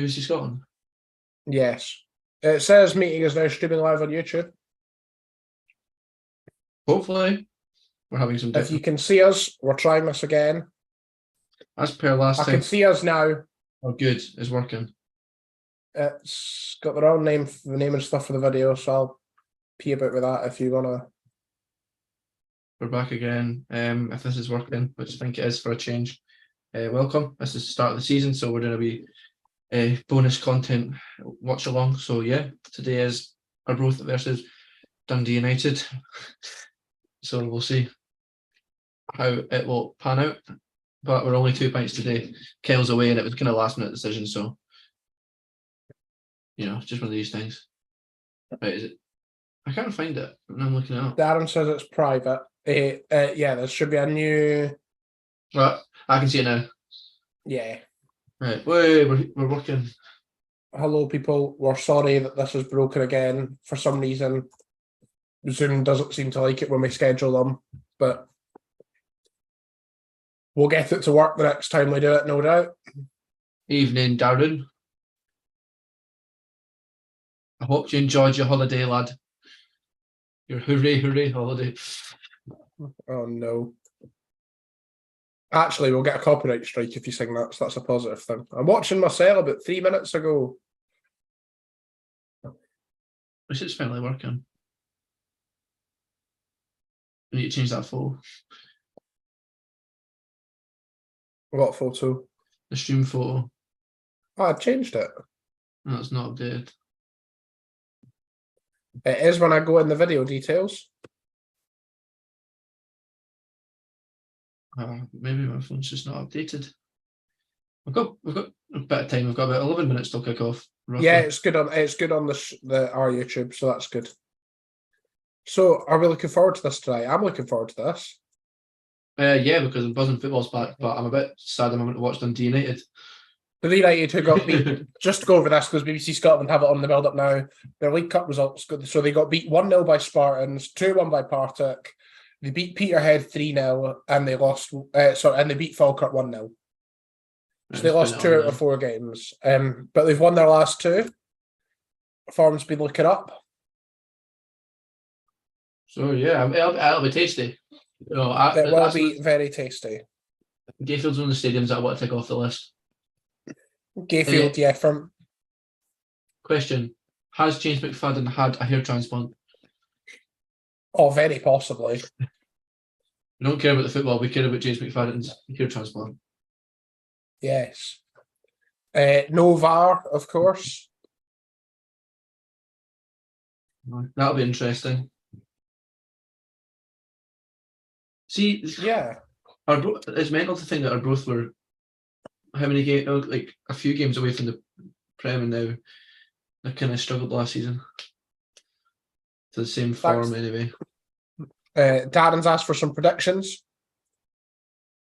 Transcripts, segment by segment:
BBC Scotland? Yes. It says meeting is now streaming live on YouTube. Hopefully. We're having some If you can see us, we're trying this again. As per last I time. can see us now. Oh, good. It's working. It's got the wrong name, the name and stuff for the video, so I'll pee about with that if you want to. We're back again. If this is working, which I think it is for a change. Welcome. This is the start of the season, so we're going to be bonus content watch along. So yeah, today is Arbroath versus Dundee United. So we'll see how it will pan out. But we're only 2 points today. Kel's away and it was kind of last minute decision, so you know, just one of these things. Right, is it? I can't find it when I'm looking it up. Darren says it's private. Yeah, there should be a new. Right, I can see it now. Yeah. Right, wait, we're working. Hello, people. We're sorry that this is broken again. For some reason, Zoom doesn't seem to like it when we schedule them, but we'll get it to work the next time we do it, no doubt. Evening, Darren. I hope you enjoyed your holiday, lad. Your hooray holiday. Oh, no. Actually, we'll get a copyright strike if you sing that, so that's a positive thing. I'm watching Marcel about 3 minutes ago. This is finally working. I need to change that photo. What photo? The stream photo. Oh, I changed it. No, it's not updated. It is when I go in the video details. Maybe my phone's just not updated. We've got a bit of time. We've got about 11 minutes till kick off. Roughly. Yeah, it's good on our YouTube, so that's good. So, are we looking forward to this today? I'm looking forward to this. Yeah, because I'm buzzing football's back, but I'm a bit sad I'm going to watch Dundee United. The United who got beat, just to go over this because BBC Scotland have it on the build-up now. Their League Cup results, so they got beat 1-0 by Spartans, 2-1 by Partick. They beat Peterhead 3-0, and they lost. And they beat Falkirk 1-0. So they lost 2 out of 4 games. But they've won their last 2. Form's been looking up. So yeah, it'll be tasty. You know, It will be very tasty. Gayfield's one of the stadiums that I want to take off the list. Gayfield, yeah. From question: has James McFadden had a hair transplant? Oh, very possibly. We don't care about the football. We care about James McFadden's hair transplant. Yes. No VAR, of course. That'll be interesting. See, yeah, it's mental to think that Arbroath were how many games, like a few games away from the Prem, and now they kind of struggled last season. To the same form, anyway. Darren's asked for some predictions.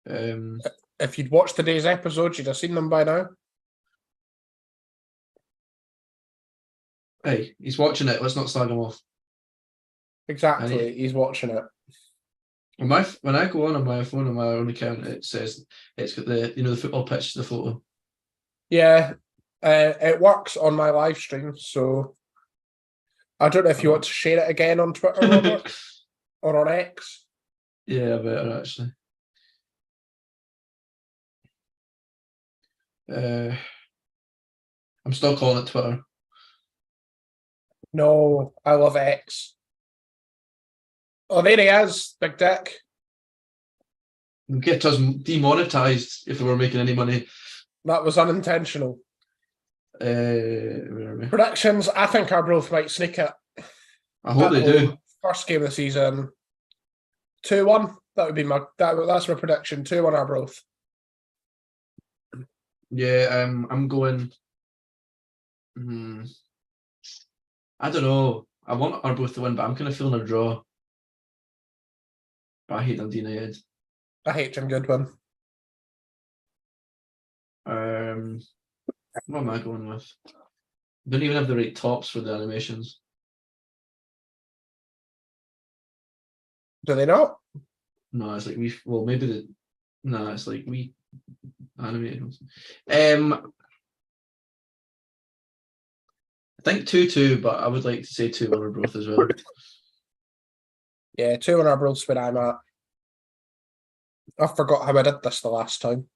If you'd watched today's episode, you'd have seen them by now. Hey, he's watching it. Let's not slag him off. Exactly, he's watching it. When I go on my phone on my own account, it says it's got the football pitch, the photo. Yeah, it works on my live stream, so I don't know if you want to share it again on Twitter, Robert, or on X. Yeah, better actually. I'm still calling it Twitter. No, I love X. Oh, there he is, Big Dick. Get us demonetized if we were making any money. That was unintentional. Where are we? Predictions, I think Arbroath might sneak it. I hope they do. First game of the season. 2-1. That would be that's my prediction. 2-1 Arbroath. Yeah, I'm going. I don't know. I want Arbroath to win, but I'm kind of feeling a draw. But I hate Dundee United. I hate Jim Goodwin. What am I going with? Don't even have the right tops for the animations. Do they not? No, it's like it's like we animated ones. think 2-2, but I would like to say 2 Arbroath as well. Yeah, 2-1 Arbroath's where I'm at. I forgot how I did this the last time.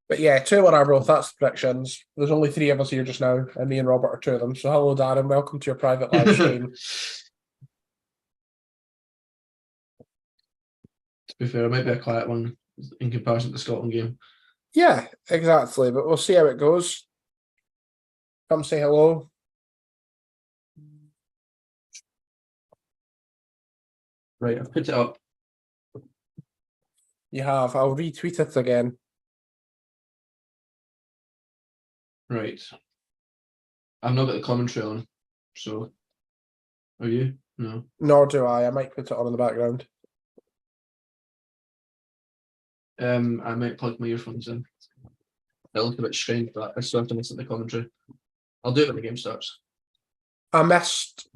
But yeah, 2-1 Arbroath, that's the predictions. There's only 3 of us here just now, and me and Robert are 2 of them. So hello, Darren. Welcome to your private live stream. To be fair, it might be a quiet one in comparison to the Scotland game. Yeah, exactly. But we'll see how it goes. Come say hello. Right, I've put it up. You have. I'll retweet it again. Right. I've not got the commentary on, so are you? No. Nor do I. I might put it on in the background. I might plug my earphones in. It'll look a bit strange, but I still have to listen to the commentary. I'll do it when the game starts. I missed.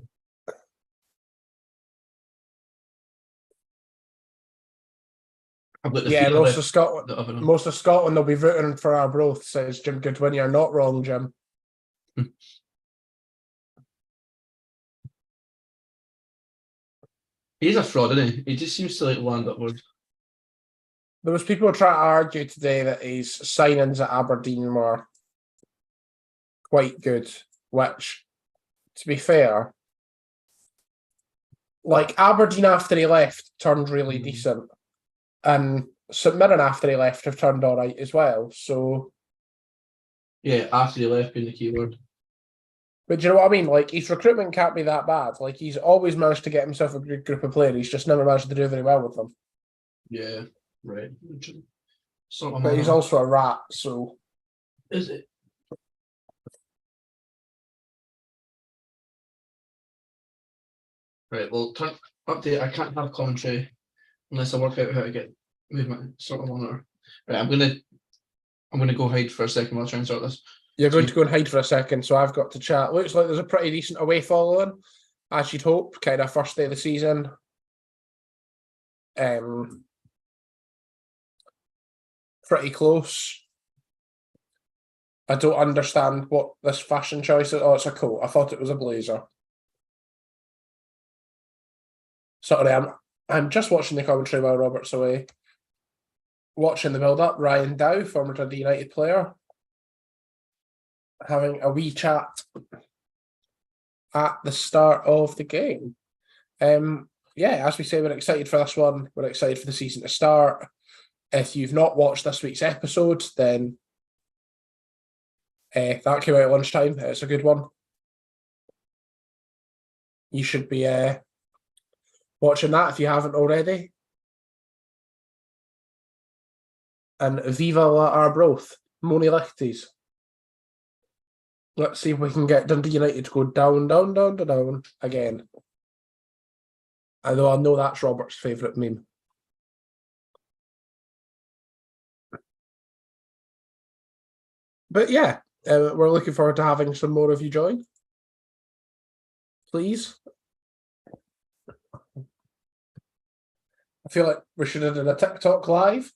I've got the Yeah, feet most of of Scotland. the oven on. Most of Scotland will be rooting for Arbroath, says Jim Goodwin. You're not wrong, Jim. He's a fraud, isn't he? He just seems to like land upwards. There was people trying to argue today that his signings at Aberdeen were quite good, which, to be fair, like Aberdeen after he left turned really decent, and St Mirren after he left have turned all right as well. So Yeah, after he left being the key word. but do you know what I mean? Like, his recruitment can't be that bad. Like, he's always managed to get himself a good group of players. He's just never managed to do very well with them. Yeah, right. Sort of But he's also a rat, so... Is it? Right, well, update. I can't have commentary unless I work out how to get movement sort of monitor. Right, I'm gonna go hide for a second while I try and sort this. You're going to go and hide for a second, so I've got to chat. Looks like there's a pretty decent away following, as you'd hope, kind of first day of the season. Pretty close. I don't understand what this fashion choice is. Oh, it's a coat. I thought it was a blazer. Sorry, I'm just watching the commentary while Robert's away. Watching the build-up, Ryan Dow, former Dundee United player, having a wee chat at the start of the game. Yeah, as we say, we're excited for this one. We're excited for the season to start. If you've not watched this week's episode, then that came out at lunchtime. It's a good one. You should be watching that if you haven't already. And Viva la Arbroath, Moni Lichties. Let's see if we can get Dundee United to go down, down, down, down, down again. Although I know that's Robert's favourite meme. But yeah, we're looking forward to having some more of you join. Please. I feel like we should have done a TikTok live.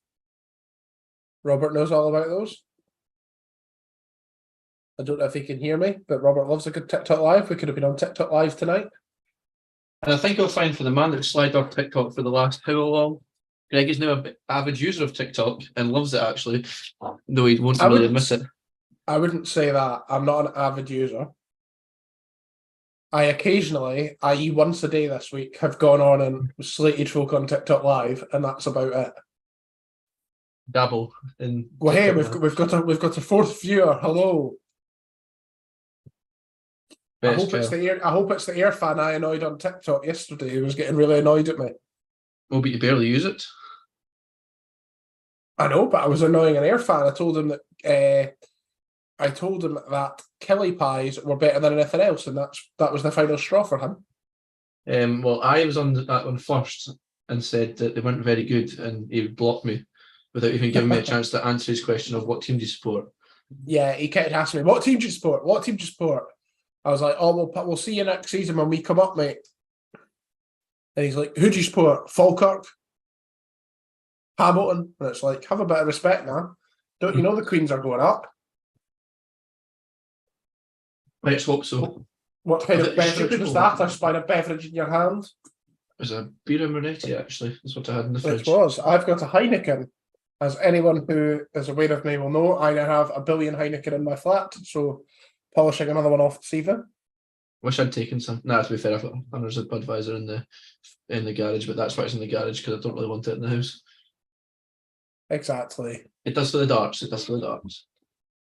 Robert knows all about those. I don't know if he can hear me, but Robert loves a good TikTok live. We could have been on TikTok live tonight. And I think you'll find for the man that slid off TikTok for the last how long, Greg is now an avid user of TikTok and loves it actually, though he won't really admit it. I wouldn't say that. I'm not an avid user. I occasionally, i.e. once a day this week, have gone on and slated folk on TikTok live, and that's about it. Dabble in. Well, hey, TikTok we've got a fourth viewer. Hello. I hope it's the Air fan I annoyed on TikTok yesterday who was getting really annoyed at me. Oh, but you barely use it. I know, but I was annoying an Air fan. I told him that Kelly pies were better than anything else, and that was the final straw for him. Well, I was on that one first and said that they weren't very good, and he blocked me without even giving me a chance to answer his question of what team do you support. Yeah, he kept asking me, "What team do you support? What team do you support?" I was like, "Oh, we'll see you next season when we come up, mate." And he's like, "Who do you support? Falkirk, Hamilton?" And it's like, have a bit of respect, man. Don't you know the Queens are going up? Let's hope so. What kind Is of it beverage stupid was or that? what? I spied a beverage in your hand. There's a beer and Moretti, actually. That's what I had in the It fridge. was. I've got a Heineken. As anyone who is aware of me will know, I now have a billion Heineken in my flat, so polishing another one off this evening. Wish I'd taken some. Nah, to be fair, I've got hundreds of Budweiser in the garage, but that's why it's in the garage because I don't really want it in the house. Exactly. It does for the darts. It does for the darts.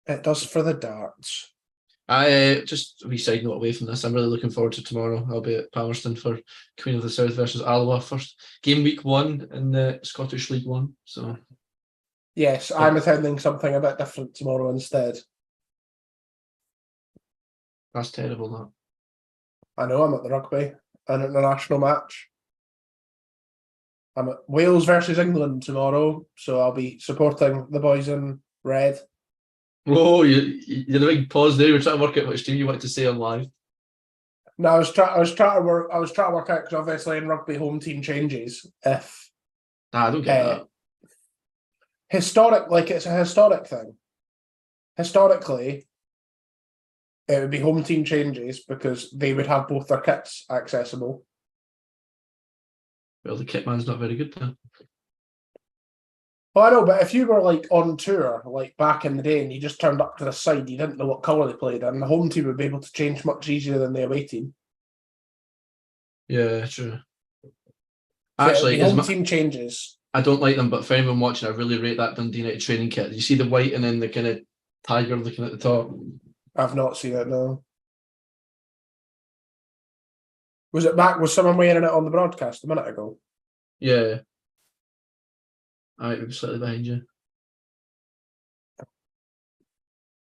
It does for the darts. I just a wee side note away from this. I'm really looking forward to tomorrow. I'll be at Palmerston for Queen of the South versus Alloa, first game week 1 in the Scottish League One. So Yes, I'm attending something a bit different tomorrow instead. that's terrible. That I know I'm at the rugby, an international match. I'm at Wales versus England tomorrow, so I'll be supporting the boys in red. whoa, you did a big pause there. You were trying to work out which team you wanted to say on live. No, I was trying to work out because obviously in rugby home team changes if Nah, I don't get that. it's a historic thing. Historically, it would be home team changes because they would have both their kits accessible. Well, the kit man's not very good then. Well, I know, but if you were like on tour, like back in the day, and you just turned up to the side, you didn't know what colour they played in, the home team would be able to change much easier than the away team. Yeah, true. So Actually, home team changes. I don't like them, but for anyone watching, I really rate that Dundee United training kit. Did you see the white and then the kind of tiger looking at the top? I've not seen it, no. Was it back? Was someone wearing it on the broadcast a minute ago? Yeah. Alright, we're slightly behind you.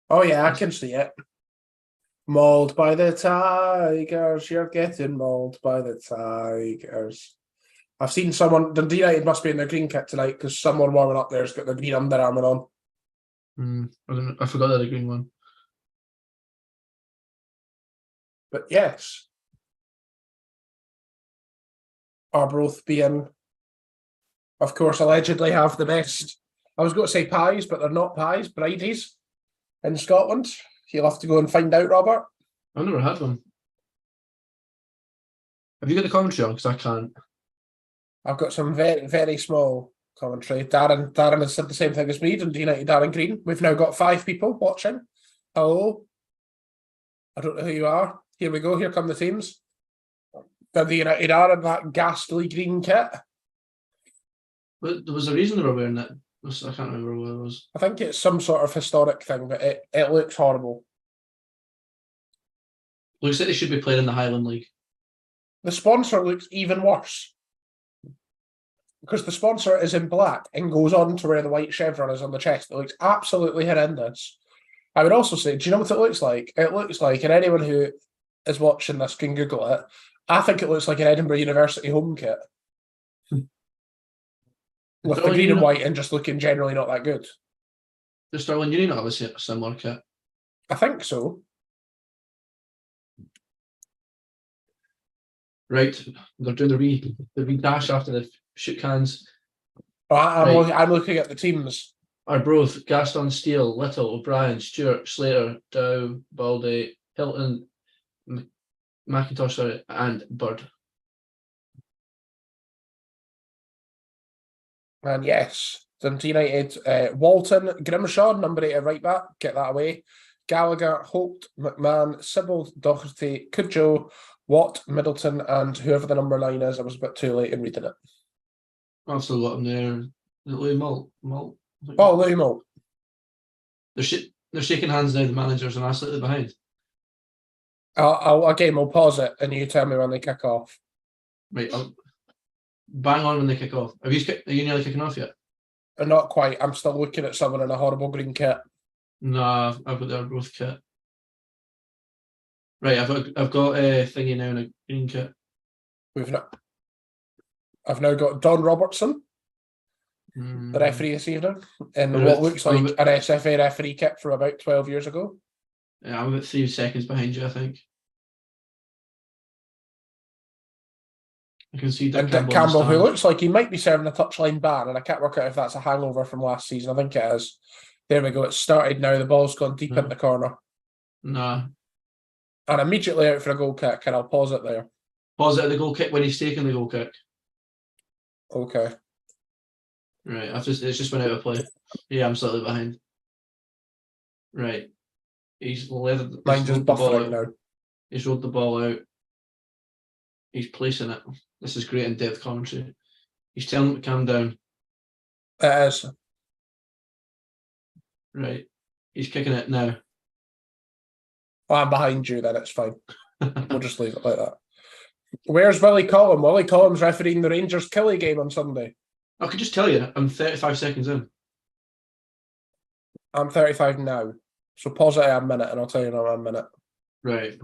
Oh yeah, I can see it. Mauled by the Tigers, you're getting mauled by the Tigers. I've seen someone, Dundee United must be in their green kit tonight because someone warming up there's got their green Under Armour on. I forgot that a green one. But yes. Arbroath being, of course, allegedly have the best. I was going to say pies, but they're not pies, bridies in Scotland. You'll have to go and find out, Robert. I've never had one. Have you got the commentary on? Because I can't. I've got some very, very small commentary. Darren has said the same thing as me, Dundee United, Darren Green. We've now got 5 people watching. Hello. I don't know who you are. Here we go. Here come the teams. Dundee United are in that ghastly green kit. But there was a reason they were wearing it. I can't remember what it was. I think it's some sort of historic thing, but it looks horrible. Looks like they should be playing in the Highland League. The sponsor looks even worse. Because the sponsor is in black and goes on to where the white chevron is on the chest. It looks absolutely horrendous. I would also say, do you know what it looks like? It looks like, and anyone who is watching this can Google it, I think it looks like an Edinburgh University home kit. With the green and white and just looking generally not that good. Does Stirling Union have a similar kit? I think so. Right, they're doing the wee dash after the shook hands. I'm looking at the teams. Arbroath, Gaston, Steele, Little, O'Brien, Stewart, Slater, Dow, Baldy, Hilton, McIntosh, and Bird. And yes, Dundee United, Walton, Grimshaw, number 8 at right back, get that away. Gallagher, Holt, McMahon, Sybil, Doherty, Cudjoe, Watt, Middleton, and whoever the number 9 is. I was a bit too late in reading it. I've still got them there. Is it Louis Malt? Oh, Louis Malt. They're shaking hands now, the managers, and I'm slightly behind. We'll pause it and you tell me when they kick off. Right, I'll bang on when they kick off. Are you nearly kicking off yet? Not quite. I'm still looking at someone in a horrible green kit. Nah, I've got the Arbroath kit. Right, I've got a thingy now in a green kit. I've now got Don Robertson, the referee this evening, in what looks like an SFA referee kit from about 12 years ago. Yeah, I'm about 3 seconds behind you, I think. I can see Dick Campbell, who looks like he might be serving a touchline ban, and I can't work out if that's a hangover from last season. I think it is. There we go. It started now. The ball's gone deep in the corner. Nah. And immediately out for a goal kick, and I'll pause it there. Pause it at the goal kick when he's taking the goal kick. Okay. Right. It's just went out of play. Yeah, I'm slightly behind. Right. He's leathered. Mine's just buffering now. He's rolled the ball out. He's placing it. This is great in-depth commentary. He's telling him to calm down. It is. Right. He's kicking it now. Oh, I'm behind you, then it's fine. We'll just leave it like that. Where's Willie Collum? Willie Collum's refereeing the Rangers Killie game on Sunday. I could just tell you, I'm 35 seconds in. I'm 35 now. So pause it at a minute and I'll tell you in a minute. Right.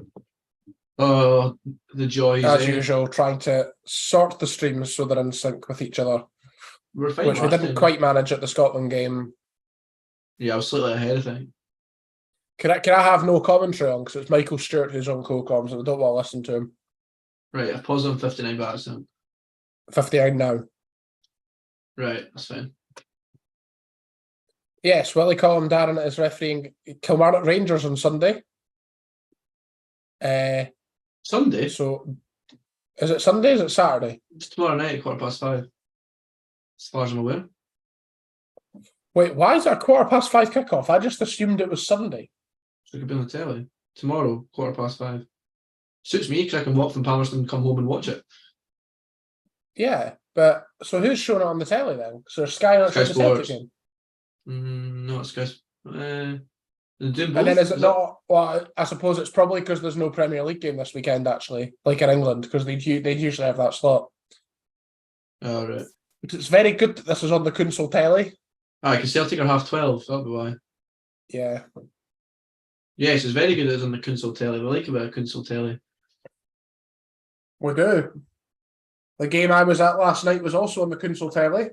Oh, the joys. As usual, trying to sort the streams so they're in sync with each other. We're fine, which we didn't quite manage at the Scotland game. Yeah, I was slightly ahead, I think. Can I have no commentary on? Because it's Michael Stewart who's on co-coms and I don't want to listen to him. Right, I've paused on 59 by accident. 59 now. Right, that's fine. Yes, Willie Collum Darren is refereeing Kilmarnock Rangers on Sunday. Sunday? So, is it Sunday? Is it Saturday? It's tomorrow night at 5:15. As far as I'm aware. Wait, why is it a 5:15 kickoff? I just assumed it was Sunday. So it could be on the telly. Tomorrow, 5:15. Suits me because I can walk from Palmerston and come home and watch it. Yeah, but so who's showing it on the telly then? So Sky not showing the Celtic game? No, it's Sky. And then is it not? Well, I suppose it's probably because there's no Premier League game this weekend, actually, like in England, because they'd usually have that slot. Oh, right. It's very good that this is on the console telly. Because Celtic are 12:30, that'll be why. Yeah. Yes, it's very good that it's on the console telly. We like a bit of console telly. We do. The game I was at last night was also on the console telly.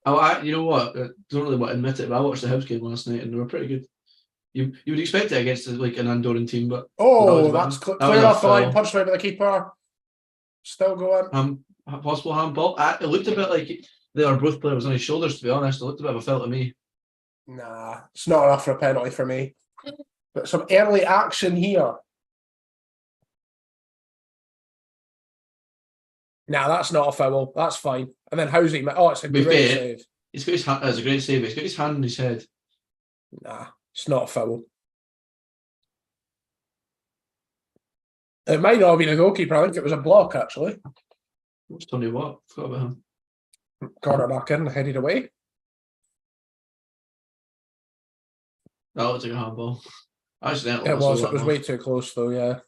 Oh, you know what? I don't really want to admit it, but I watched the Hibs game last night and they were pretty good. You would expect it against like an Andorran team, but that's clear off the line, punched away by the keeper. Still going. Possible handball. It looked a bit like the Arbroath player was on his shoulders. To be honest, it looked a bit of a foul to me. Nah, it's not enough for a penalty for me. But some early action here. Nah, that's not a foul. That's fine. And then how's he? Oh, it's a great save. He's got his hand. It's a great save. He's got his hand on his head. Nah, it's not a foul. It might not have been a goalkeeper. I think it was a block, actually. What's Tony Watt? Forgot about him. Corner back in, headed away. That looked like a handball. Accidentally. It was way too close, though, yeah.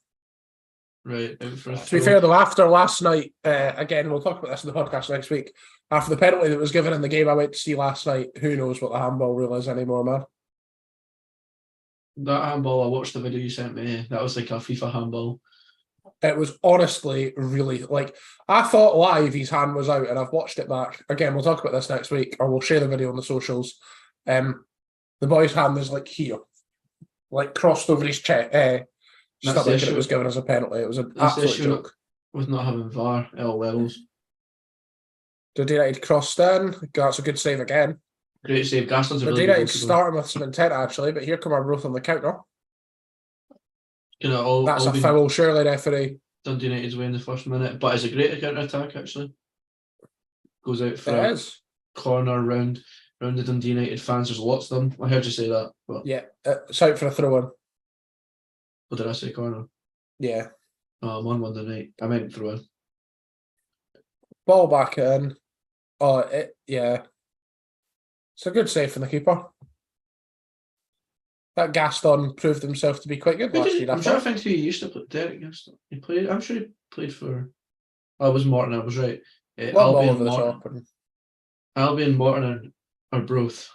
Right. To be fair, though, after last night, again, we'll talk about this in the podcast next week. After the penalty that was given in the game I went to see last night, who knows what the handball rule is anymore, man. That handball, I watched the video you sent me. That was like a FIFA handball. It was honestly really, I thought live his hand was out, and I've watched it back. Again, we'll talk about this next week, or we'll share the video on the socials. The boy's hand is here, crossed over his chest. Stomach, and it was given as a penalty. It was an absolute joke. With not having VAR at all levels. Dundee United crossed in. That's a good save again. Great save. Gaston's a Dundee United starting with some intent, actually, but here come Arbroath on the counter. That's a foul, surely, referee. Dundee United's way in the first minute, but it's a great counter-attack, actually. Goes out for a corner round the Dundee United fans. There's lots of them. I heard you say that. But yeah, it's out for a throw-in. What did I say, corner? Yeah. Oh, I'm on Monday night. I meant throw-in. Ball back in. Yeah. It's a good save from the keeper. That Gaston proved himself to be quite good last year. I'm trying to think who he used to play. Derek Gaston. I'm sure he played for. Oh, it was Morton. I was right. Albion, Morton, and Arbroath.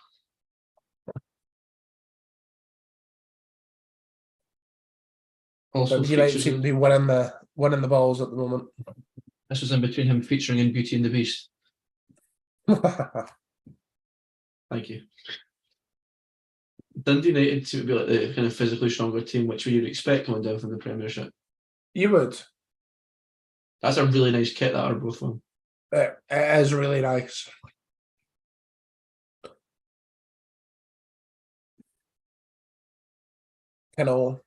Also, United seem to be winning the balls at the moment. This was in between him featuring in Beauty and the Beast. Thank you. Dundee United seem to be like the kind of physically stronger team, which you'd expect coming down from the Premiership. You would. That's a really nice kit, that Arbroath one. It is really nice. You know,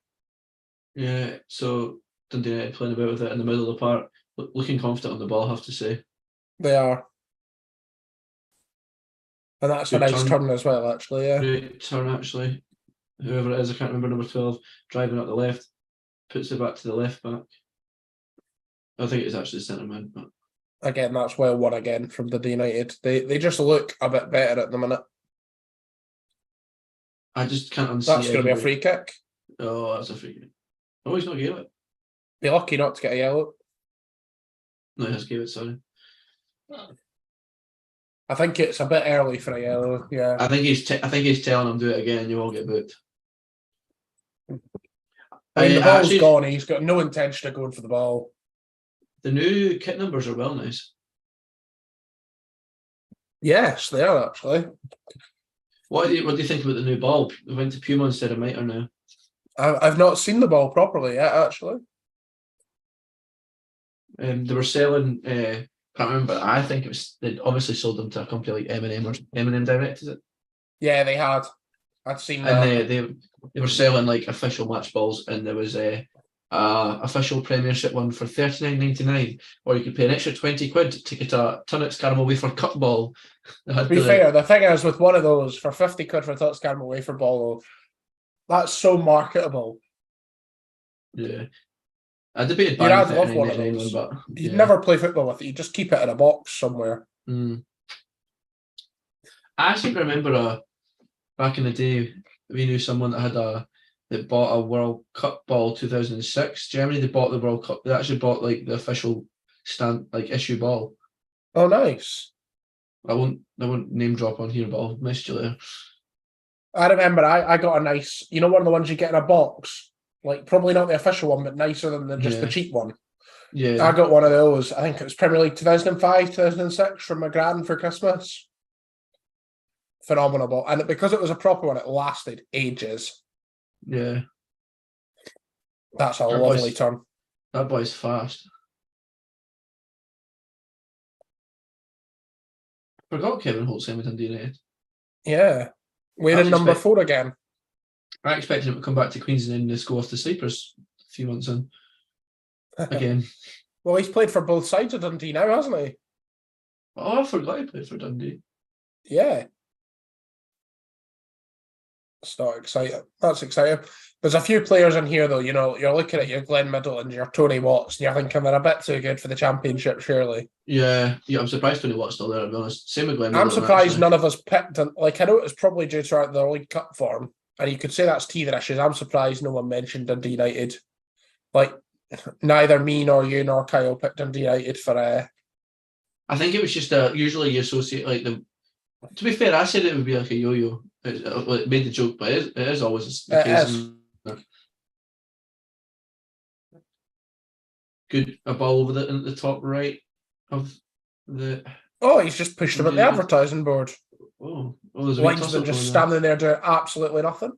Yeah, so Dundee United playing about with it in the middle of the park, looking confident on the ball, I have to say. they are. And that's a Good nice turn as well, actually, yeah. great turn actually. Whoever it is, I can't remember number 12, driving up the left, puts it back to the left back. I think it's actually centre mid, but Again, that's well won again from Dundee United. They just look a bit better at the minute. I just can't unsee That's going to be a free kick. Oh, that's a free kick. Oh, he's not gave it. Be lucky not to get a yellow. No, he has gave it, sorry. I think it's a bit early for a yellow, yeah. I think he's telling him do it again, you won't get booked. I mean, the ball's gone. He's got no intention of going for the ball. The new kit numbers are well nice. Yes, they are actually. What do you think about the new ball? We went to Puma instead of Mitre now. I've not seen the ball properly yet, actually. They were selling. Can't remember. I think it was. They obviously sold them to a company like M&M or M&M Direct. Is it? Yeah, they had. I'd seen that. And they were selling like official match balls, and there was a official Premiership one for £39.99, or you could pay an extra £20 to get a Tunnocks Caramel Wafer Cup ball. To be fair, the thing is with one of those for £50 for a Tunnocks Caramel Wafer ball, that's so marketable. Yeah, I debated You'd buying love one of those, but you'd never play football with it. You just keep it in a box somewhere. I actually remember back in the day, we knew someone that bought a World Cup ball 2006. Germany, they bought the World Cup. They actually bought like the official issue ball. Oh, nice. I won't name drop on here, but I'll message you later. I remember I got a nice, one of the ones you get in a box, like probably not the official one, but nicer than just the cheap one. Yeah, I got one of those. I think it was Premier League 2005, 2006 from my gran for Christmas. Phenomenal ball. And because it was a proper one, it lasted ages. Yeah. That's a lovely turn. That boy's fast. Forgot Kevin Holt's with Dundee United. Yeah. We're in number 4 again. I expected him to come back to Queensland and go off to Cyprus a few months in. Again. Well, he's played for both sides of Dundee now, hasn't he? Oh, I forgot he played for Dundee. Yeah. It's not exciting. That's exciting. There's a few players in here, though. You're looking at your Glenn Middleton, your Tony Watts, and you're thinking they're a bit too good for the Championship, surely. Yeah. I'm surprised Tony Watts still there, to be honest. Same with Glenn Middleton. I'm surprised actually. none of us picked him. I know it was probably due to the League Cup form, and you could say that's teething issues. I'm surprised no one mentioned Dundee United. Neither me nor you nor Kyle picked Dundee United for. I think it was just usually you associate them. To be fair, I said it would be like a yo-yo. It made the joke, but it is always the case. Good, a ball over the top right of the. Oh, he's just pushed him at the advertising board. There's a linesman just standing there doing absolutely nothing.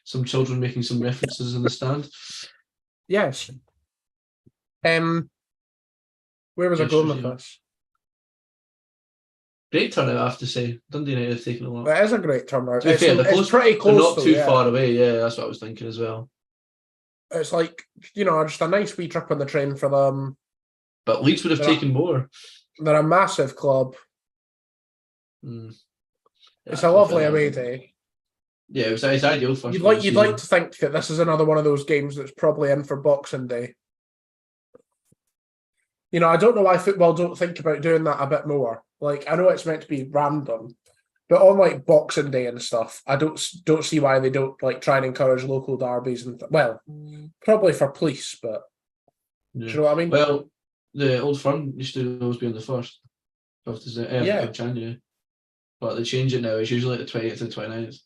Some children making some references in the stand. Yes. Where was I going with this? Great turnout, I have to say. Dundee United have taken a lot. That is a great turnout. To be fair, it's pretty close. They're not too far away. Yeah, that's what I was thinking as well. It's just a nice wee trip on the train for them. But Leeds would have taken more. They're a massive club. It's a lovely away day. Yeah, it's ideal for. You'd like to think that this is another one of those games that's probably in for Boxing Day. I don't know why football don't think about doing that a bit more. I know it's meant to be random, but on Boxing Day and stuff, I don't see why they don't try and encourage local derbies and probably for police, but do you know what I mean? Well, the Old Firm used to always be on the 1st of January, but they change it now. It's usually the 20th and 29th.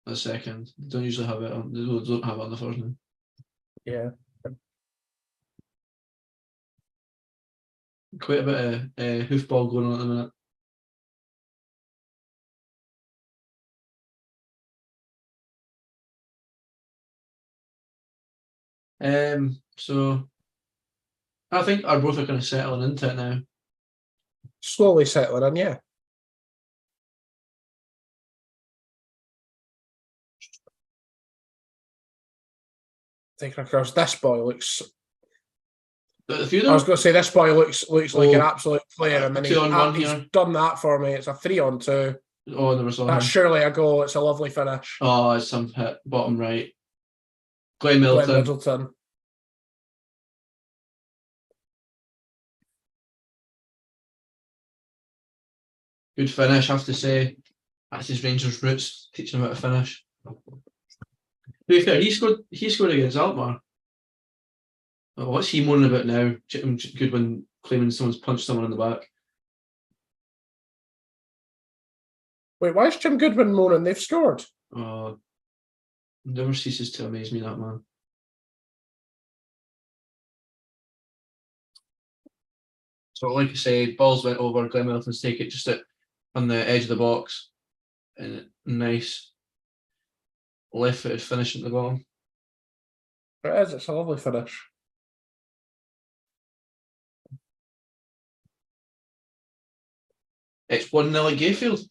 The 2nd. They don't usually have it on. They don't have it on the 1st now. Yeah. Quite a bit of hoofball going on at the minute. So I think Arbroath are kind of settling into it now. Slowly settling in, yeah. taking across. This boy looks. A few of I them? was going to say this boy looks like an absolute player, and then 2-on-1 he's here. done that for me. It's a 3-on-2. Oh, there was That's surely a goal. It's a lovely finish. Oh, it's some hit bottom right. Glenn Glenn Middleton. Middleton. Good finish, I have to say. That's his Rangers roots, teaching him how to finish. To be fair, he scored against Alkmaar. Oh, what's he moaning about now? Goodwin claiming someone's punched someone in the back. Wait, why is Jim Goodwin moaning? They've scored. Oh, never ceases to amaze me, that man. So, like I say, balls went over. Glenn Middleton's take it just on the edge of the box, and nice left-footed finish at the bottom. It is. It's a lovely finish. It's 1-0 at Gayfield.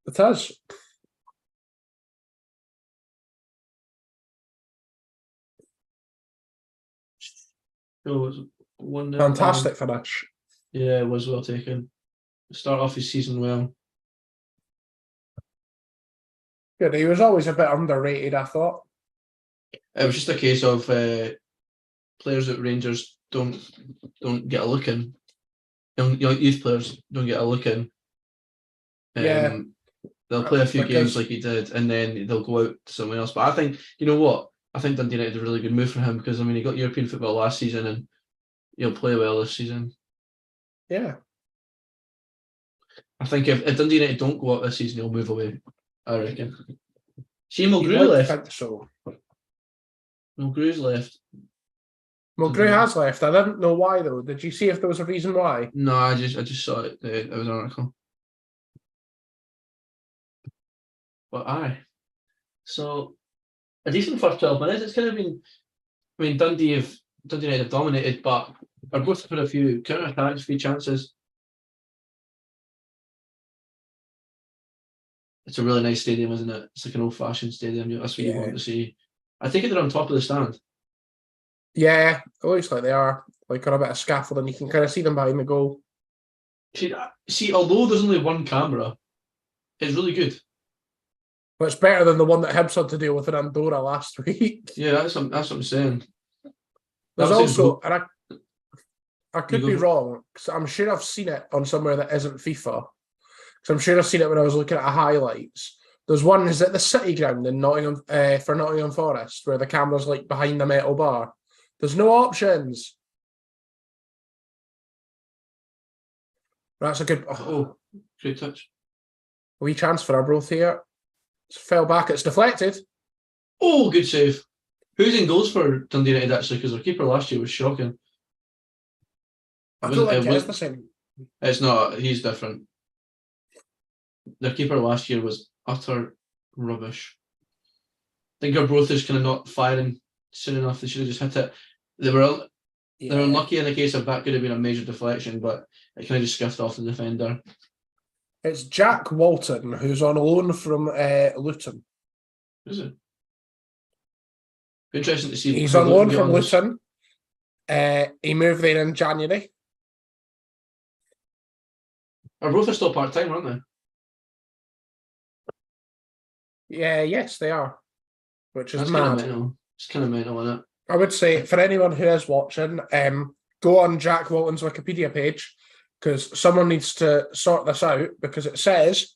It is. So it was 1-0. Fantastic finish. Yeah, it was well taken. Start off his season well. Good. He was always a bit underrated, I thought. It was just a case of players at Rangers don't get a look in. Young youth players don't get a look in. Yeah. They'll play a few games like he did, and then they'll go out to someone else. But I think, you know what? I think Dundee United did a really good move for him, because I mean, he got European football last season, and he'll play well this season. Yeah. I think if Dundee United don't go up this season, he'll move away. I reckon. See, Mulgrew left. I think so. Mulgrew's left. Mulgrew has left. I didn't know why though. Did you see if there was a reason why? No, I just saw it. It was an article. But aye. So a decent first 12 minutes. It's kind of been. I mean, Dundee United have dominated, but Arbroath have put a few counter attacks, a few chances. It's a really nice stadium, isn't it? It's like an old-fashioned stadium. That's what you want to see. I think they're on top of the stand. Yeah, it looks like they are. Like on a bit of scaffolding, you can kind of see them behind the goal. See, although there's only one camera, it's really good. But it's better than the one that Hibs had to deal with in Andorra last week. Yeah, that's what I'm saying. There's also, and I could be wrong, because I'm sure I've seen it on somewhere that isn't FIFA. Because I'm sure I've seen it when I was looking at highlights. There's one, is at the City Ground in Nottingham, for Nottingham Forest, where the camera's like behind the metal bar. There's no options. That's a good. Oh, great touch. Wee chance for Arbroath here. It's fell back. It's deflected. Oh, good save. Who's in goals for Dundee United actually? Because their keeper last year was shocking. I don't think it's the same. It's not. He's different. Their keeper last year was utter rubbish. I think Arbroath is kind of not firing soon enough. They should have just hit it. They're unlucky in the case of that could have been a major deflection, but it kind of just skiffed off the defender. It's Jack Walton, who's on loan from Luton. Is it? Interesting to see. He's on loan from Luton. He moved there in January. Arbroath are still part-time, aren't they? Yeah, yes, they are. Which is That's mad. It's kind of mental, isn't it? I would say, for anyone who is watching, go on Jack Walton's Wikipedia page, because someone needs to sort this out, because it says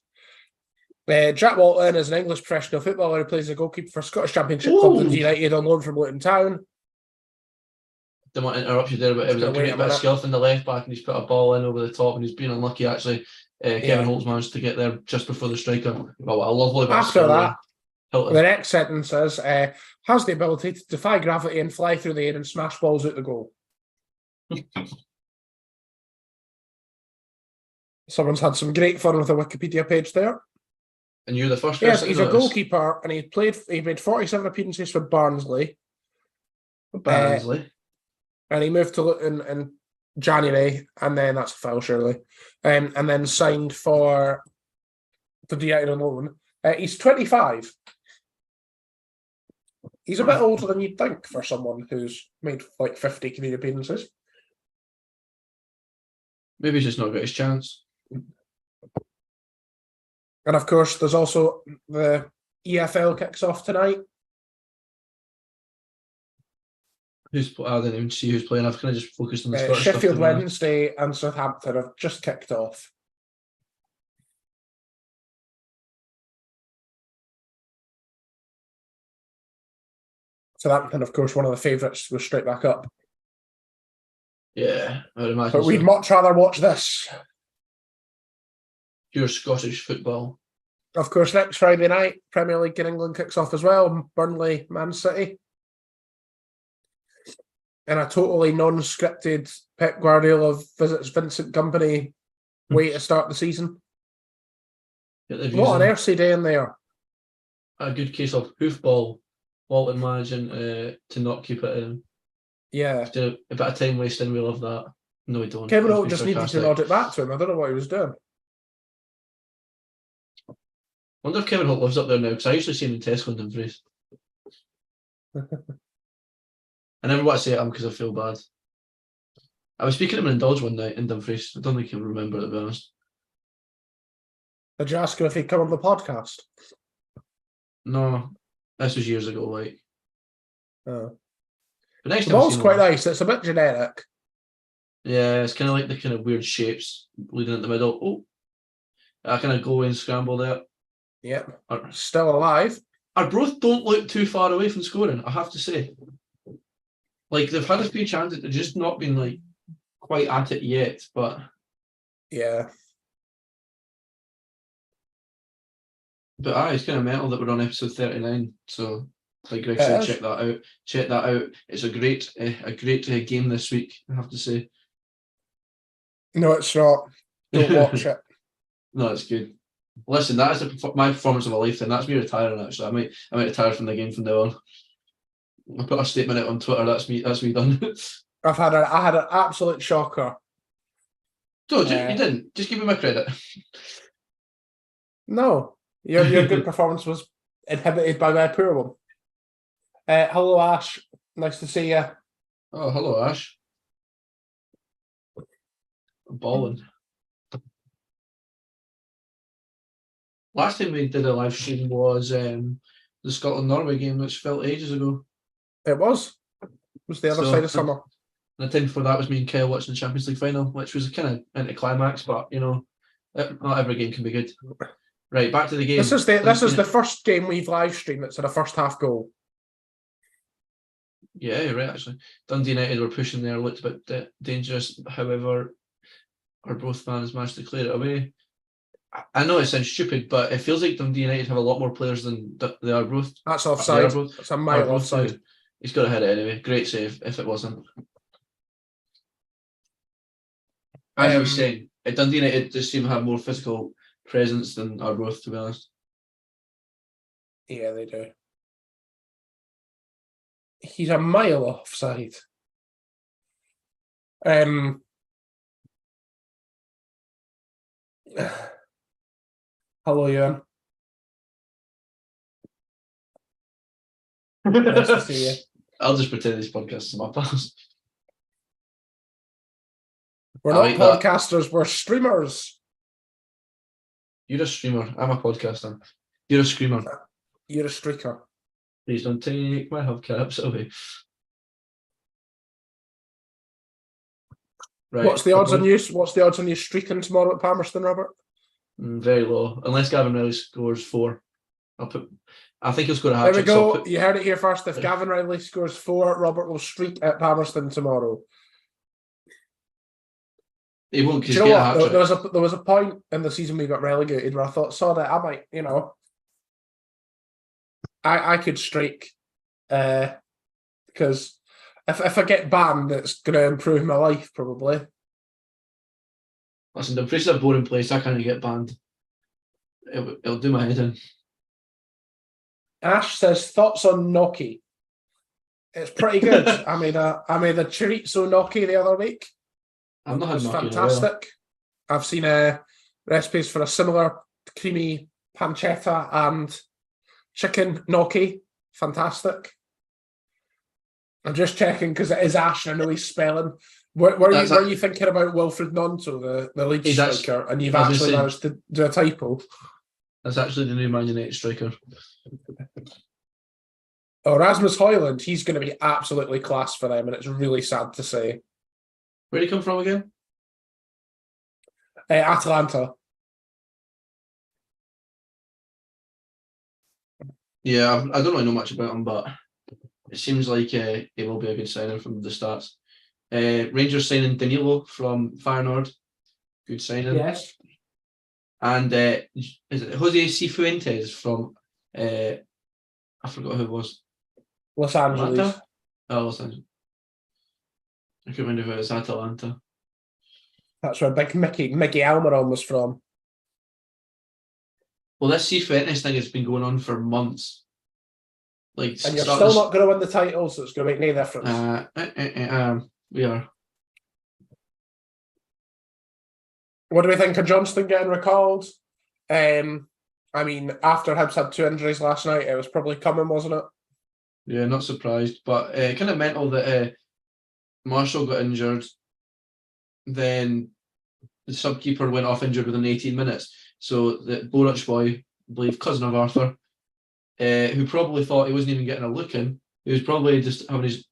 Jack Walton is an English professional footballer who plays a goalkeeper for Scottish Championship club Dundee United on loan from Luton Town. Don't want to interrupt you there, but it was a great bit of skill from the left back, and he's put a ball in over the top, and he's been unlucky actually. Kevin Holt's managed to get there just before the striker. Oh, what a lovely bit After that, Hilton. The next sentence says, has the ability to defy gravity and fly through the air and smash balls out the goal. Someone's had some great fun with the Wikipedia page there. And you're the first person. Yes, he's a goalkeeper, and he made 47 appearances for Barnsley. And he moved to Luton in January, and then that's a foul, surely. And then signed for the Dundee United on loan. He's 25. He's a bit older than you'd think for someone who's made like 50 community appearances. Maybe he's just not got his chance. And of course, there's also the EFL kicks off tonight. I didn't even see who's playing. I've kind of just focused on the Scottish stuff. Sheffield Wednesday and Southampton have just kicked off. Southampton, of course, one of the favourites, was straight back up. Yeah, I would imagine. But we'd much rather watch this. Pure Scottish football. Of course, next Friday night, Premier League in England kicks off as well. Burnley, Man City. In a totally non-scripted Pep Guardiola visits Vincent Kompany way to start the season. What an earthy day in there. A good case of hoofball. Walton managing to not keep it in. Yeah. A bit of time wasting, we love that. No, we don't. Kevin Holt just needed to nod it back to him. I don't know what he was doing. I wonder if Kevin Holt lives up there now, because I usually see him in Tesco and Dumfries. I never want to say it because I feel bad. I was speaking to him in Indulge one night in Dumfries. I don't think he'll remember, to be honest. Did you ask him if he'd come on the podcast? No, this was years ago, like. Oh. But next the ball's quite nice. It's a bit generic. Yeah, it's kind of like the kind of weird shapes leading in the middle. Oh, I kind of go and scramble there. Yep. Still alive. Arbroath don't look too far away from scoring, I have to say. Like, they've had a few chances, they've just not been, like, quite at it yet, but... Yeah. But it's kind of mental that we're on episode 39, so, like Greg said, check that out. Check that out. It's a great game this week, I have to say. No, it's not. Don't watch it. No, it's good. Listen, that is my performance of a lifetime. That's me retiring, actually. I might retire from the game from now on. I put a statement out on Twitter. That's me done. I had an absolute shocker. So you didn't. Just give me my credit. No, your good performance was inhibited by my poor one. Hello, Ash. Nice to see you. Oh, hello, Ash. I'm balling. Last time we did a live stream was the Scotland-Norway game, which felt ages ago. It was. It was the other side of summer. And the time before that was me and Kyle watching the Champions League final, which was kind of anticlimax, but you know, not every game can be good. Right, back to the game. This is the first game we've live streamed that's had a first half goal. Yeah, you're right, actually. Dundee United were pushing there, looked a bit dangerous. However, Arbroath fans managed to clear it away. I know it sounds stupid, but it feels like Dundee United have a lot more players than the Arbroath. That's offside. That's a mile offside. He's got to hit it anyway. Great save, if it wasn't. As I was saying, Dundee United just seem to have more physical presence than Arbroath, to be honest. Yeah, they do. He's a mile offside. Hello, Ewan. Nice to see you. I'll just pretend these podcasts are my pals. We're not podcasters, we're streamers. You're a streamer. I'm a podcaster. You're a screamer. You're a streaker. Please don't take my hubcaps away. Right. What's the odds on you? What's the odds on you streaking tomorrow at Palmerston, Robert? Very low, unless Gavin Riley scores 4. I think he'll score a hat trick. There we go. You heard it here first. If Gavin Riley scores 4, Robert will streak at Palmerston tomorrow. He won't. Do you know what? There was a point in the season we got relegated where I thought, saw that I might, I could streak, because if I get banned, it's going to improve my life probably. Listen, Dumfries is a boring place. I can't get banned. It'll do my head in. Ash says thoughts on gnocchi. It's pretty good. I made a chorizo gnocchi the other week. I've not had gnocchi. Fantastic. I've seen recipes for a similar creamy pancetta and chicken gnocchi. Fantastic. I'm just checking because it is Ash. I know he's spelling. Were you thinking about Wilfred Gnonto, the lead striker, and you've actually managed to do a typo? That's actually the new Man United striker. Oh, Rasmus Højlund, he's going to be absolutely class for them, and it's really sad to say. Where'd he come from again? Atalanta. Yeah, I don't really know much about him, but it seems like he will be a good signing from the stats. Rangers signing Danilo from Feyenoord. Good signing. Yes. And is it Jose Cifuentes from I forgot who it was. Los Angeles. Atlanta? Oh, Los Angeles. I can't remember if it was Atalanta. That's where big Mickey Almiron was from. Well, this Cifuentes thing has been going on for months. Like, and you're still not going to win the title, so it's going to make no difference. We are. What do we think of Johnston getting recalled? I mean, after Hibs had 2 injuries last night, it was probably coming, wasn't it? Yeah, not surprised. But kind of mental that Marshall got injured. Then the sub-keeper went off injured within 18 minutes. So the Borich boy, I believe cousin of Arthur, who probably thought he wasn't even getting a look in, he was probably just having his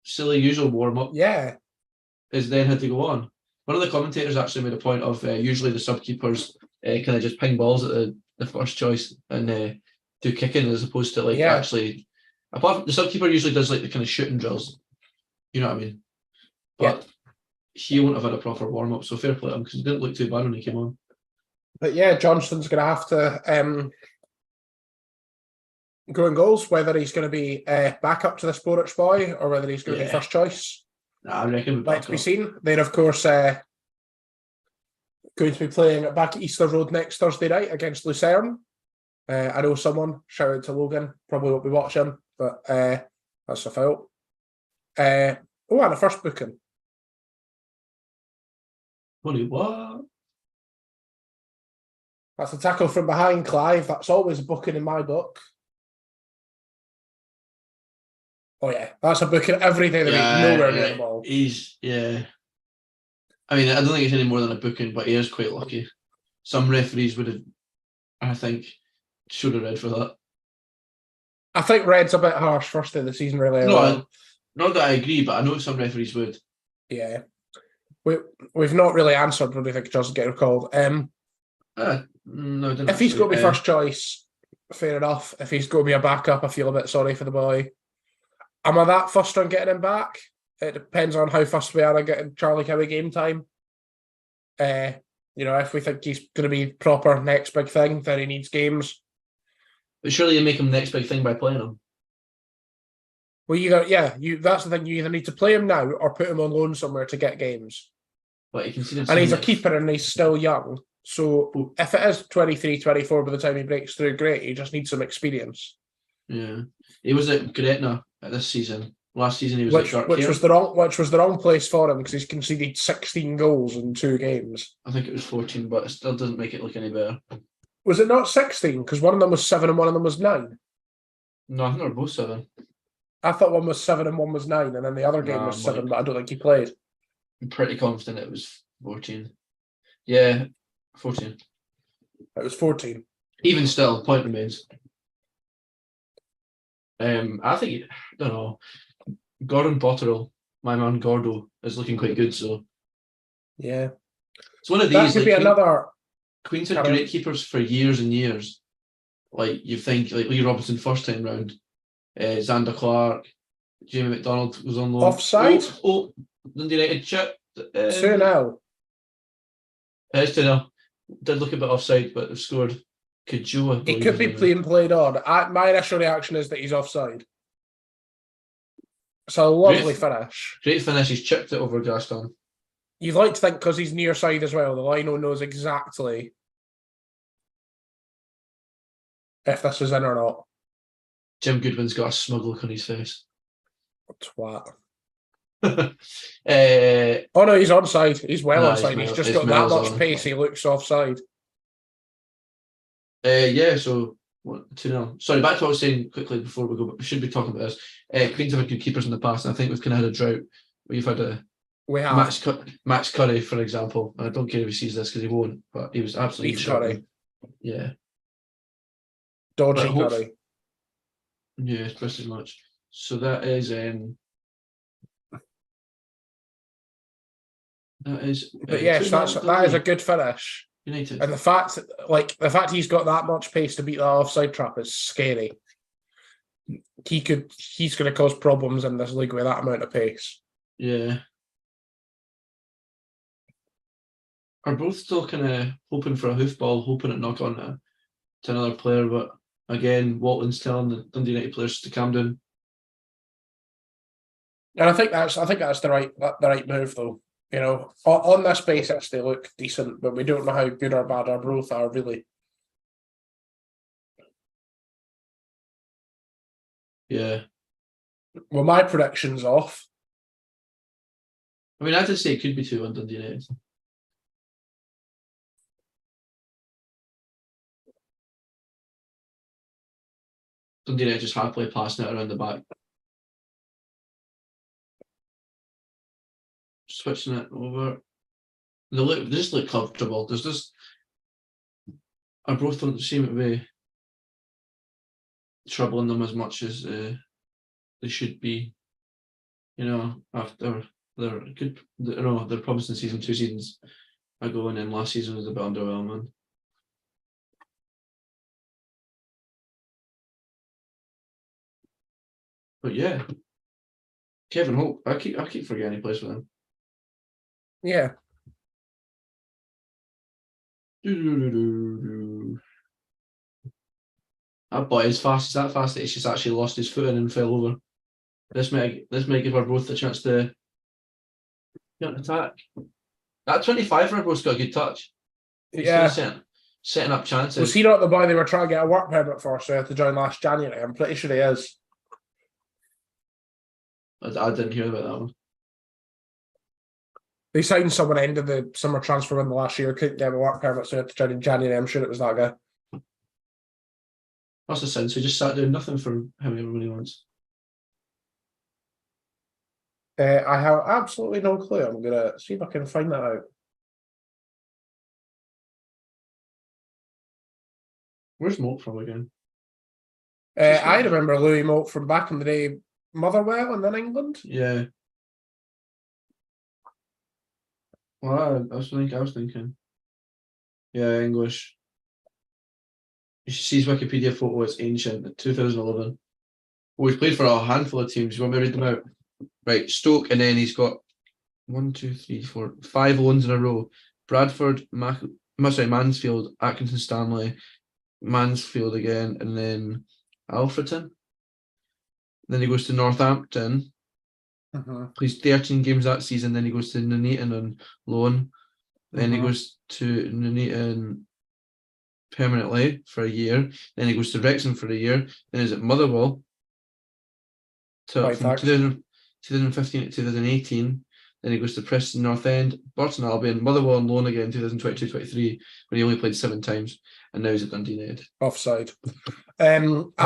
silly usual warm-up. Yeah. Is then had to go on. One of the commentators actually made a point of usually the sub-keepers kind of just ping balls at the first choice and do kicking as opposed to like actually. Apart from the sub-keeper usually does like the kind of shooting drills. You know what I mean? But he won't have had a proper warm-up, so fair play to him because he didn't look too bad when he came on. But yeah, Johnston's going to have to go in goals, whether he's going to be back up to this Borich boy or whether he's going to be first choice. I reckon Let's be seen. They're, of course, going to be playing back at Easter Road next Thursday night against Lucerne. I know someone, shout out to Logan, probably won't be watching, but that's a fault. And a first booking. What? That's a tackle from behind, Clive. That's always a booking in my book. Oh, yeah. That's a booking every day of the week. Nowhere near the ball. I mean, I don't think it's any more than a booking, but he is quite lucky. Some referees would have, I think, should have red for that. I think red's a bit harsh first day of the season, really. No, not that I agree, but I know some referees would. Yeah. We've not really answered what do you think Johnson get recalled. No, if he's going to be first choice, fair enough. If he's going to be a backup, I feel a bit sorry for the boy. Am I that fussed on getting him back? It depends on how fussed we are on getting Charlie Cowie game time. If we think he's going to be proper next big thing, then he needs games. But surely you make him next big thing by playing him. Well, that's the thing. You either need to play him now or put him on loan somewhere to get games. But you can see and he's a keeper and he's still young. So if it is 23, 24 by the time he breaks through, great. He just needs some experience. Yeah. He was at Gretna this season. Last season he was at Shark which was the wrong place for him because he's conceded 16 goals in 2 games. I think it was 14, but it still doesn't make it look any better. Was it not 16? Because one of them was 7 and one of them was 9. No, I think they were both 7. I thought one was 7 and one was 9, and then the other game was 7, but I don't think he played. I'm pretty confident it was 14. Yeah, 14. It was 14. Even still, point remains. I think, I don't know, Gordon Botterill, my man Gordo, is looking quite good, so. Yeah. It's one of these. That could be another. Queen's had great keepers for years and years. Like, you think, like Lee Robinson first time round, Xander Clark, Jamie McDonald was on loan. Offside? Dundee United chip. 2-0. It's 2-0. Did look a bit offside, but they've scored. Kajua. He could be played on. My initial reaction is that he's offside. It's a lovely finish. Great finish. He's chipped it over Gaston. You'd like to think because he's near side as well, the lino knows exactly if this is in or not. Jim Goodwin's got a smug look on his face. Twat. Oh no, he's onside. He's onside. He's just got that much pace. He looks offside. So what 2-0. Sorry, back to what I was saying quickly before we go. But we should be talking about this. Queens have had good keepers in the past, and I think we've kind of had a drought. We've had a We have Max Curry, for example. And I don't care if he sees this because he won't, but he was absolutely Beef Curry, yeah, dodgy But Curry. yeah, pretty much. So that is But yes, 2-0 that is a good finish. United. And the fact he's got that much pace to beat that offside trap is scary. He's going to cause problems in this league with that amount of pace. Yeah. Are both still kind of hoping for a hoofball, hoping it knock on to another player, but again, Walton's telling the Dundee United players to calm down. And I think that's the right move though. You know, on this basis they look decent, but we don't know how good or bad Arbroath are really. Yeah. Well, my prediction's off. I mean, I did say it could be 2-1 Dundee United. Dundee United just happily passing it around the back. Switching it over. They just look comfortable. There's just Arbroath don't seem to be troubling them as much as they should be. You know, after their good, you know, their promising season 2 seasons ago, and then last season was a bit underwhelming. But yeah, Kevin Hope. I keep forgetting he plays for them. Yeah. That boy is fast. Is that fast that he's just actually lost his footing and fell over. This might give Arbroath the chance to get an attack. That 25 for Arbroath's got a good touch. He's setting up chances. Was he not the boy they were trying to get a work permit for, so he had to join last January? I'm pretty sure he is. I didn't hear about that one. They signed someone end of the summer transfer window last year, couldn't get a work permit, so he had to join in January. I'm sure it was that guy. That's the sense. He just sat doing nothing for however many months. I have absolutely no clue. I'm gonna see if I can find that out. Where's Moat from again? I remember Louis Moat from back in the day, Motherwell and then England. Yeah. Well, I was thinking. Yeah, English. You should see his Wikipedia photo. It's ancient. 2011. Well, he's played for a handful of teams. You want me to read them out? Right, Stoke, and then he's got 1, 2, 3, 4, 5 loans in a row. Bradford, Mansfield, Atkinson Stanley, Mansfield again, and then Alfreton. Then he goes to Northampton. Plays 13 games that season. Then he goes to Nuneaton on loan. Then he goes to Nuneaton permanently for a year. Then he goes to Wrexham for a year. Then he's at Motherwell from 2015 to 2018. Then he goes to Preston North End, Burton Albion, Motherwell on loan again 2022-23, when he only played 7 times, and now he's at Dundee United. Offside. I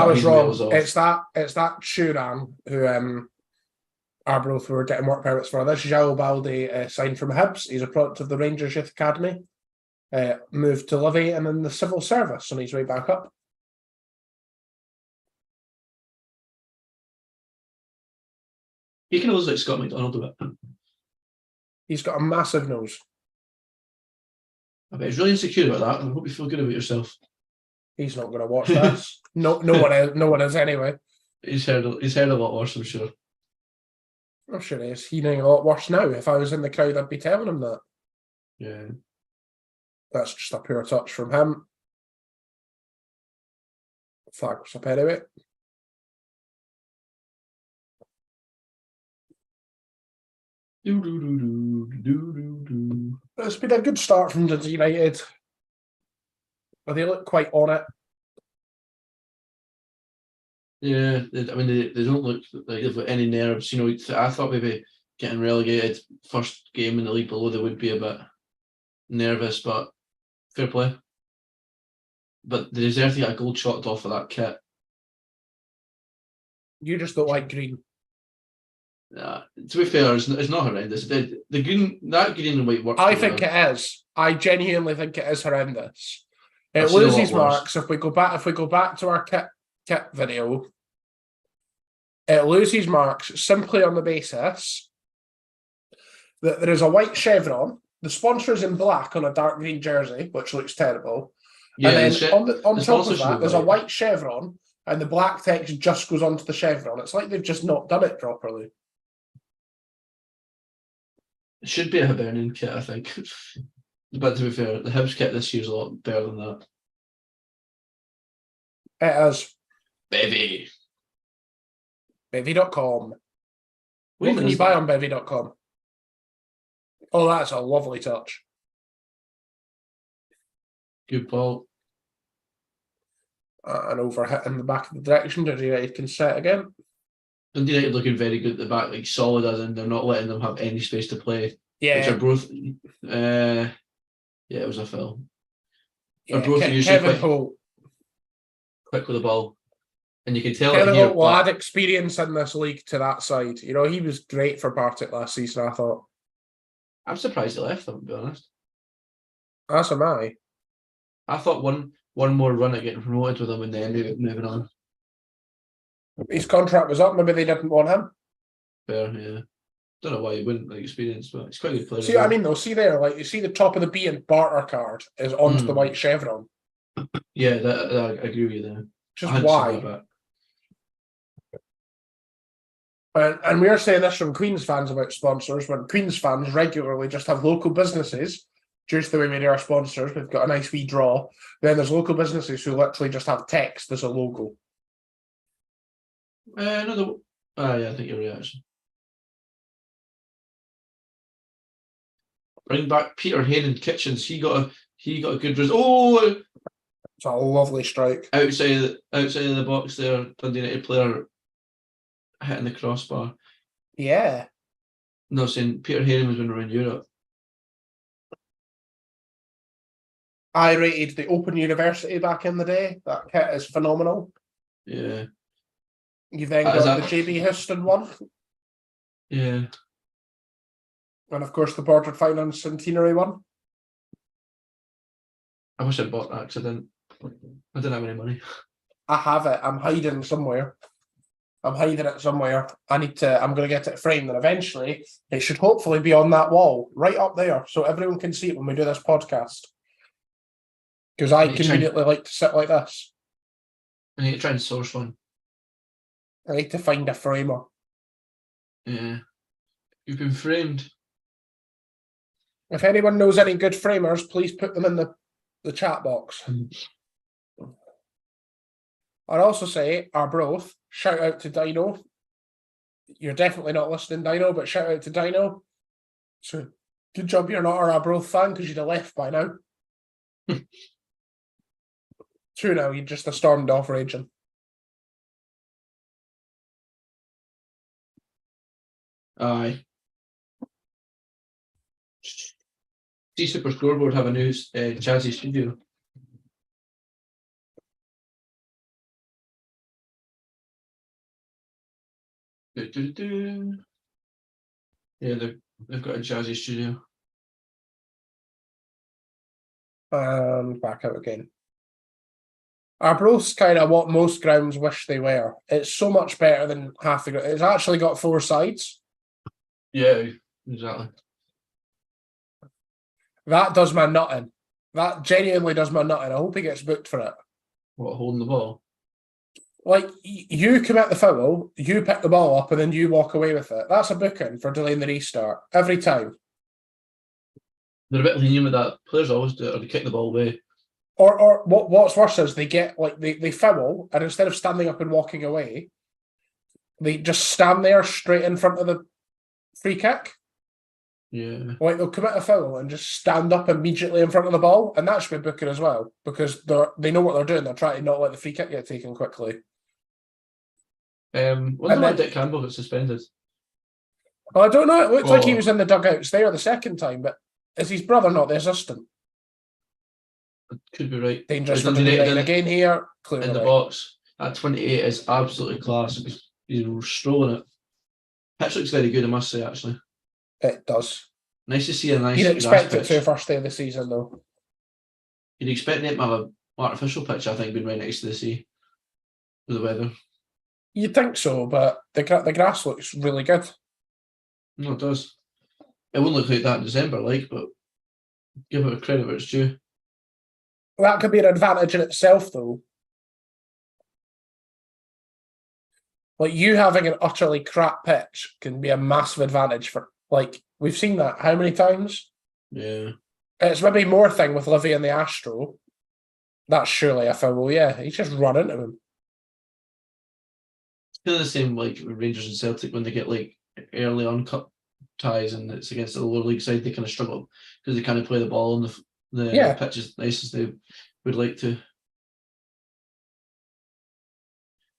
was wrong. It's that Shuran who Arbroath were getting work permits for. This João Balde signed from Hibs. He's a product of the Rangers Youth Academy. Moved to Livy and in the civil service, and he's right back up. He can always like Scott McDonald a bit. He's got a massive nose. I bet he's really insecure about that. I hope you feel good about yourself. He's not going to watch this. No one is anyway. He's heard a lot worse, I'm sure. I'm sure he is. He's doing a lot worse now. If I was in the crowd, I'd be telling him that. Yeah. That's just a pure touch from him. Flag was up anyway. It's been a good start from Dundee United. But they look quite on it. Yeah, I mean, they don't look like they've got any nerves. You know, I thought maybe getting relegated first game in the league below they would be a bit nervous, but fair play. but they deserve to get a gold shot off of that kit. You just don't like green. To be fair, it's not horrendous. The green, that green and white works. I think it is. I genuinely think it is horrendous. It I've seen a lot loses worse. marks if we go back to our kit video. It loses marks simply on the basis that there is a white chevron. The sponsor is in black on a dark green jersey, which looks terrible. Yeah, and then on top of sponsorship that, is there's a white. white chevron, and the black text just goes onto the chevron. It's like they've just not done it properly. It should be a Hibernian kit, I think. But to be fair, the Hibs kit this year is a lot better than that. It is. Bevy. Bevy.com. When What can is you buy that? on Bevy.com? Oh, that's a lovely touch. Good ball. An overhit in the back of the direction. Dundee United can set again. Dundee United looking very good at the back, like solid as in they're not letting them have any space to play. Yeah. Which are both. Yeah, it was a foul. Yeah, both usually Kevin quite Holt. quick with the ball, and you can tell Kevin it here. Holt will add experience in this league to that side. You know, he was great for Partick last season, I thought. I'm surprised he left them, to be honest. As am I. I thought one more run at getting promoted with him and then moving on. His contract was up. Maybe they didn't want him. Fair, yeah. Don't know why he wouldn't like experience, but he's quite a good player. See what I mean, though? See there, like, you see the top of the B and barter card is onto the white chevron. Yeah, I agree with you there. Just why? And we're saying this from Queen's fans about sponsors, when Queen's fans regularly just have local businesses, just the way we do our sponsors, we've got a nice wee draw. Then there's local businesses who literally just have text as a logo. Yeah, I think you're right, actually. Bring back Peter Hayden Kitchens. He got a good result. Oh, it's a lovely strike outside of the box there. Dundee United player hitting the crossbar. Yeah. No, saying Peter Hayden was when we were in Europe. I rated the Open University back in the day. That kit is phenomenal. Yeah. You've then got the JB Houston one. Yeah. And of course the Bordered Finance Centenary one. I wish I'd bought that because I didn't have any money. I have it. I'm hiding somewhere. I'm hiding it somewhere. I'm going to get it framed, and eventually it should hopefully be on that wall, right up there, so everyone can see it when we do this podcast. Because I conveniently like to sit like this. I need to try and source one. I need to find a framer. Yeah. You've been framed. If anyone knows any good framers, please put them in the chat box. I'd also say Arbroath, shout out to Dino. You're definitely not listening, Dino, but shout out to Dino. So good job you're not our Arbroath fan, because you'd have left by now. True now, you'd just have stormed off raging. Aye. See Super Scoreboard have a new Chazzy studio. Yeah, they've got a Jazzy studio. Back out again. Arbroath's kind of what most grounds wish they were. It's so much better than half the ground. It's actually got 4 sides. Yeah, exactly. That does my nutting. That genuinely does my nutting. I hope he gets booked for it. What, holding the ball? Like, you commit the foul, you pick the ball up, and then you walk away with it. That's a booking for delaying the restart. Every time. They're a bit lenient with that. Players always do it, or they kick the ball away. Or what's worse is they get, like, they foul, and instead of standing up and walking away, they just stand there straight in front of the free kick. Yeah. Like, they'll commit a foul and just stand up immediately in front of the ball, and that should be booking as well, because they know what they're doing. They're trying to not let the free kick get taken quickly. Wasn't why Dick Campbell got suspended? Well, I don't know. It looked like he was in the dugouts there the second time, but is his brother not the assistant? Could be right. Dangerous for Dundee Dundee United United again here. Clearly in the right. box. That 28 is absolutely class. He's strolling it. Pitch looks very good, I must say, actually. It does. Nice to see a nice You'd expect it pitch. to first day of the season, though. You'd expect them to have an artificial pitch, I think, being right next to the sea with the weather. You'd think so, but the grass looks really good. No, it does. It won't look like that in December, but give it credit where it's due. That could be an advantage in itself, though. Like, you having an utterly crap pitch can be a massive advantage for, we've seen that how many times? Yeah. It's maybe more thing with Livy and the Astro. That's surely a foul. Yeah, he's just run into him. It's kind of the same like Rangers and Celtic when they get early on cut ties and it's against the lower league side, they kind of struggle because they kind of play the ball on the pitch as nice as they would like to.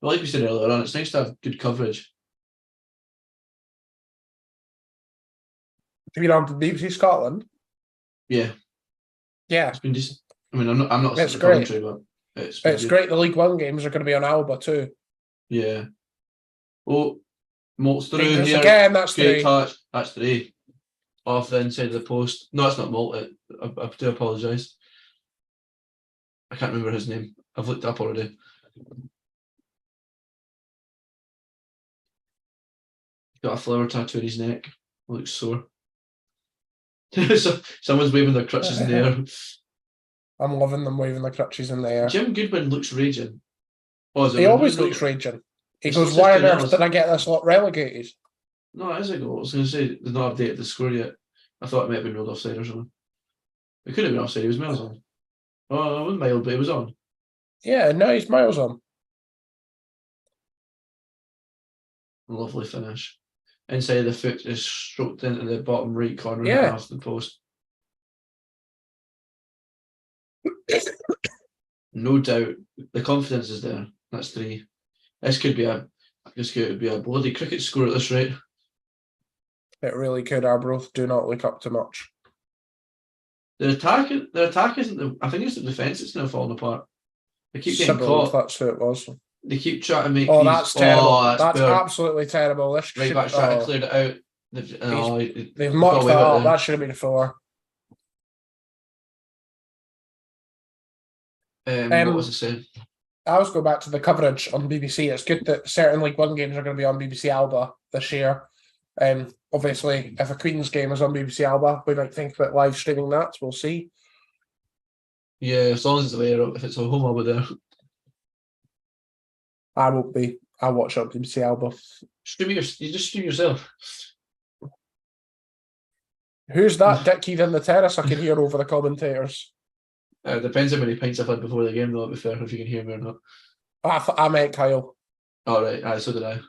But like we said earlier on, it's nice to have good coverage. Have you been on to BBC Scotland? Yeah. Yeah. It's been decent. I mean, I'm not It's great. Coventry, but it's great. The League One games are going to be on Alba too. Yeah. Oh, Malt's through here. Again, that's great three. Touch. That's three. Off the inside of the post. No, it's not Malt. I do apologise. I can't remember his name. I've looked it up already. Got a flower tattoo on his neck. Looks sore. So someone's waving their crutches in the air. I'm loving them waving the crutches in the air. Jim Goodwin looks raging. Oh, he always looks raging. He goes, "Why on earth did I get this lot relegated?" No, it is a goal. I was going to say they've not updated the score yet. I thought it might have been ruled offside or something. It could have been offside. He was miles on. Oh, it wasn't mild, but he was on. Yeah, no, he's miles on. Lovely finish. Inside the foot is stroked into the bottom right corner off the post. No doubt. The confidence is there. That's three. This could be a bloody cricket score at this rate. It really could. Arbroath do not look up to much. Their attack isn't I think it's the defence that's now falling apart. They keep getting caught. That's who it was. They keep trying to make. That's terrible. That's absolutely terrible. This right back trying to clear it out. They've mocked that up. That should have been a four. What was I saying? I always go back to the coverage on BBC. It's good that certain League One games are going to be on BBC Alba this year. Obviously, if a Queen's game is on BBC Alba, we might think about live streaming that. We'll see. Yeah, as long as it's there, if it's a home Alba there. I won't be. I'll watch it on BBC Alba. You just stream yourself. Who's that dickhead in the terrace I can hear over the commentators? Depends how many pints I've had before the game, though, to be fair, if you can hear me or not. I meant Kyle. All right, so did I.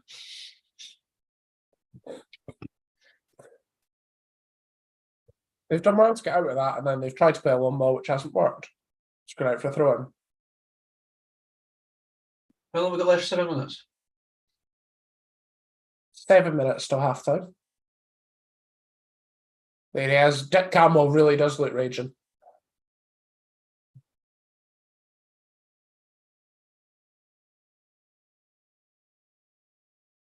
They've done well to get out of that, and then they've tried to play a long ball, which hasn't worked. It's gone out for a throw-in. How long have we got left? 7 minutes? 7 minutes till half-time. There he is. Dick Campbell really does look raging.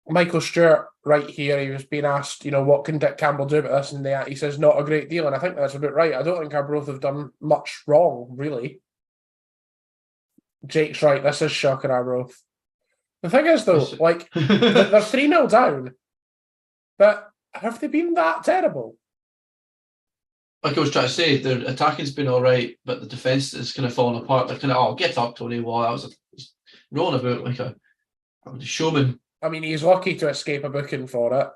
Michael Stewart, right here, he was being asked, what can Dick Campbell do about this? And he says, not a great deal. And I think that's a bit right. I don't think Arbroath have done much wrong, really. Jake's right. This is shocking, Arbroath. The thing is, though, they're 3-0 down. But have they been that terrible? Like I was trying to say, their attacking's been all right, but the defence is kind of falling apart. They're kind of, get up, Tony. Well, I was rolling about like a showman. I mean, he's lucky to escape a booking for it.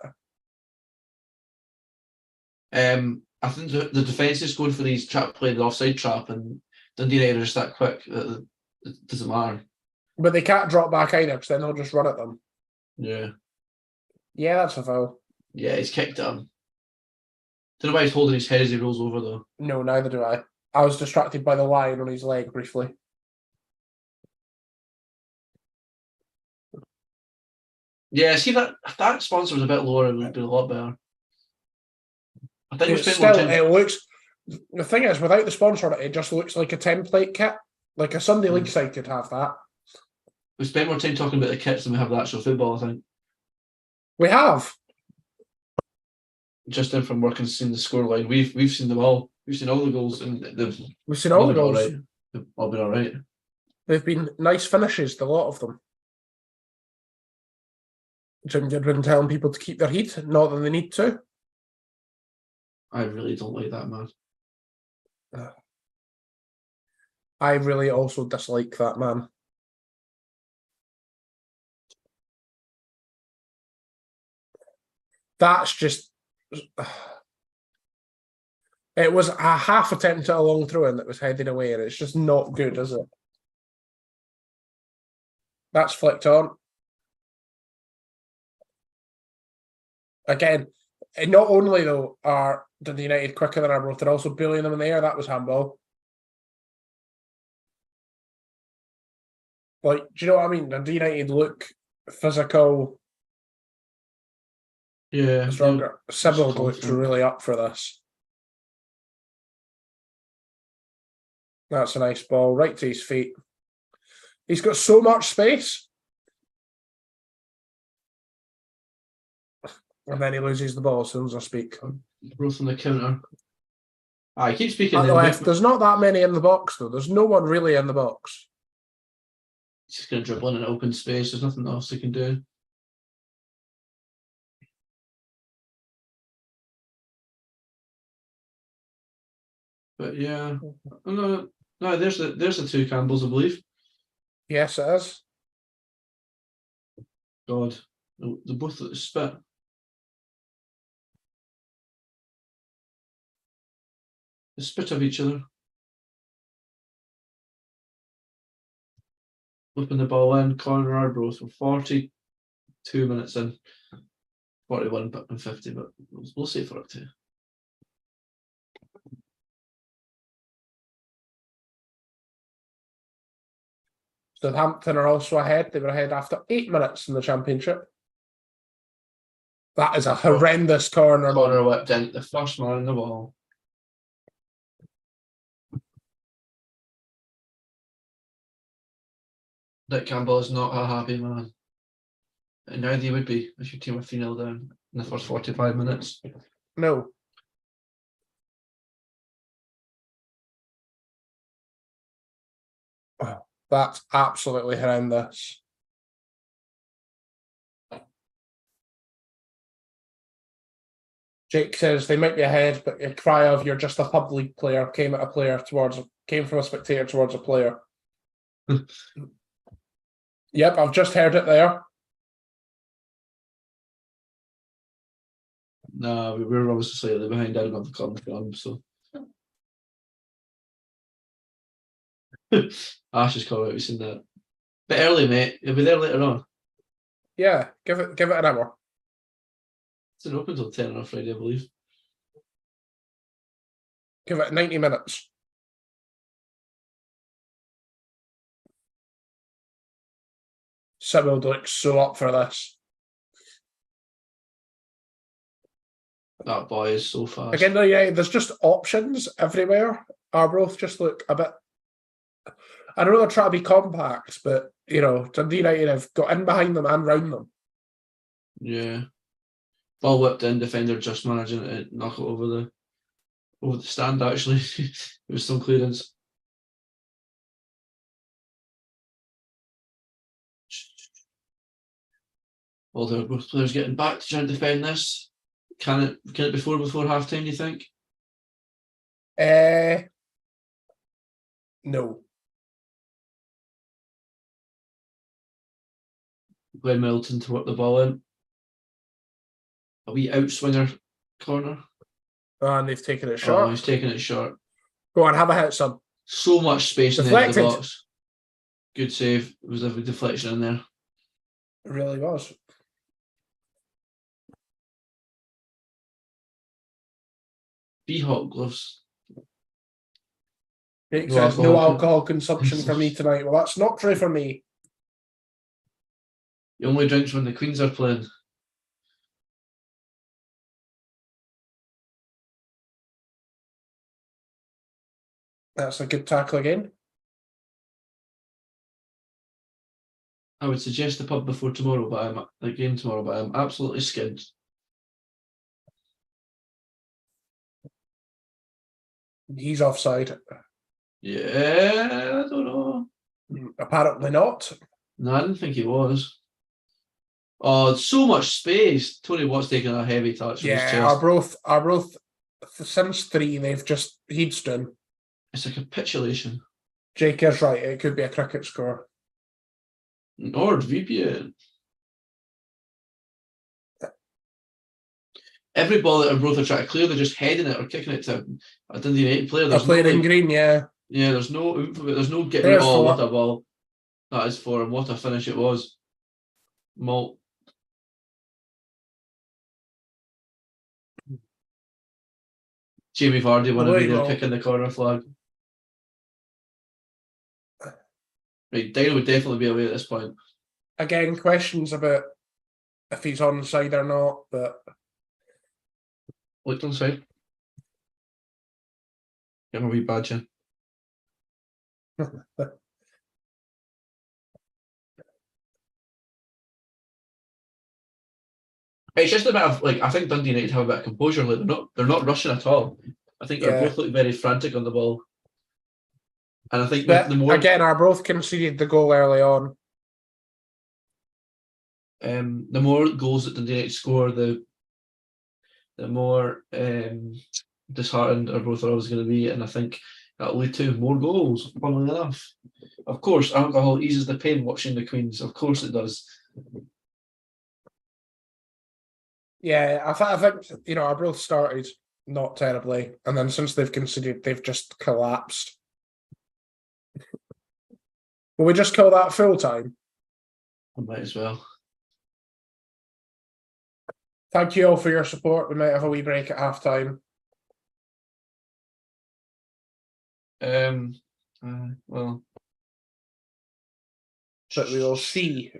I think the defence is going for these play the offside trap, and Dundee United are just that quick that it doesn't matter. But they can't drop back either, because then they'll just run at them. Yeah. Yeah, that's a foul. Yeah, he's kicked him. Don't know why he's holding his head as he rolls over, though. No, neither do I. I was distracted by the line on his leg briefly. Yeah, see that sponsor was a bit lower, it would be a lot better. I think it looks The thing is, without the sponsor, it just looks like a template kit. Like a Sunday League side could have that. We spent more time talking about the kits than we have the actual football, I think. We have. Just in from work and seeing the scoreline, we've seen them all. We've seen all the goals, and We've seen all the goals. Right. They've all been all right. They've been nice finishes, the lot of them. Jim Goodwin telling people to keep their heat, not that they need to. I really don't like that man. I really also dislike that man. That's just... It was a half attempt at a long throw-in that was heading away, and it's just not good, is it? That's flicked on. Again, not only, though, are Dundee United quicker than Arbroath, they're also bullying them in the air. That was handball. Like, do you know what I mean? Dundee United look physical. Yeah. Stronger. Sybil looks really up for this. That's a nice ball, right to his feet. He's got so much space. And then he loses the ball as soon as I speak. Growth on the counter. I keep speaking. At the left, there's not that many in the box, though. There's no one really in the box. He's just going to dribble in an open space. There's nothing else he can do. But yeah, no, there's the two Campbells, I believe. Yes, it is. God, they both spit. They spit of each other. Flipping the ball in, corner Arbroath for 42 minutes in. 41 and 50, but we'll say for it too. Southampton are also ahead. They were ahead after 8 minutes in the Championship. That is a horrendous corner. Corner whipped in, the first man in the ball. Dick Campbell is not a happy man. And neither he would be if your team were 3-0 down in the first 45 minutes. No. Oh, that's absolutely horrendous. Jake says they might be ahead, but a cry of "you're just a pub league player" came from a spectator towards a player. Yep, I've just heard it there. No, we were obviously slightly behind. I don't have the corner from, so. Ash has come out, we've seen that. Bit early, mate. You'll be there later on. Yeah, give it an hour. It's an open till 10 on a Friday, I believe. Give it 90 minutes. Sybil looks so up for this. That boy is so fast. Again, though, yeah, there's just options everywhere. Arbroath just look a bit... I know they're trying to be compact, but, you know, Dundee United have got in behind them and round them. Yeah. Ball whipped in, defender just managing to knock it over the stand, actually. It was some clearance. All the both players getting back to try and defend this. Can it be before half time, do you think? No. Glenn Middleton to work the ball in. A wee outswinger corner. And they've taken it short. Oh, he's taking it short. Go on, have a hit, son. So much space in the end of the Deflected. box. Good save. It was a deflection in there. It really was. B-Hawk gloves. Jake says no alcohol consumption for me tonight. Well, that's not true for me. He only drinks when the Queens are playing. That's a good tackle again. I would suggest the pub before tomorrow, but the game tomorrow, but I'm absolutely skinned. He's offside. Yeah, I don't know. Apparently not. No, I didn't think he was. Oh, so much space. Tony Watt's taking a heavy touch on his Yeah, chest. Arbroath, since 3, they've just he's done. It's a capitulation. Jake is right. It could be a cricket score. Or VPN. Every ball that Arbroath are trying to clear, they're just heading it or kicking it to a Dundee United player. A There's player no, in green, yeah. Yeah, there's no oomph of it. There's no getting There's oh, four. what a ball. That is for him. What a finish it was. Malt. Jamie Vardy want to be there kicking the corner flag. Right, Dino would definitely be away at this point. Again, questions about if he's onside or not, but Looked onside. Give him a wee badge. It's just a bit of I think Dundee United have a bit of composure. They're not rushing at all. I think they're both looking very frantic on the ball. And I think the more Arbroath conceded the goal early on. The more goals that Dundee United score, the more disheartened Arbroath are always going to be, and I think that'll lead to more goals. Funnily enough, of course, alcohol eases the pain watching the Queens. Of course, it does. Yeah, I think Arbroath started not terribly, and then since they've conceded, they've just collapsed. Will we just call that full time? I might as well. Thank you all for your support. We might have a wee break at half time. Well, But we will see.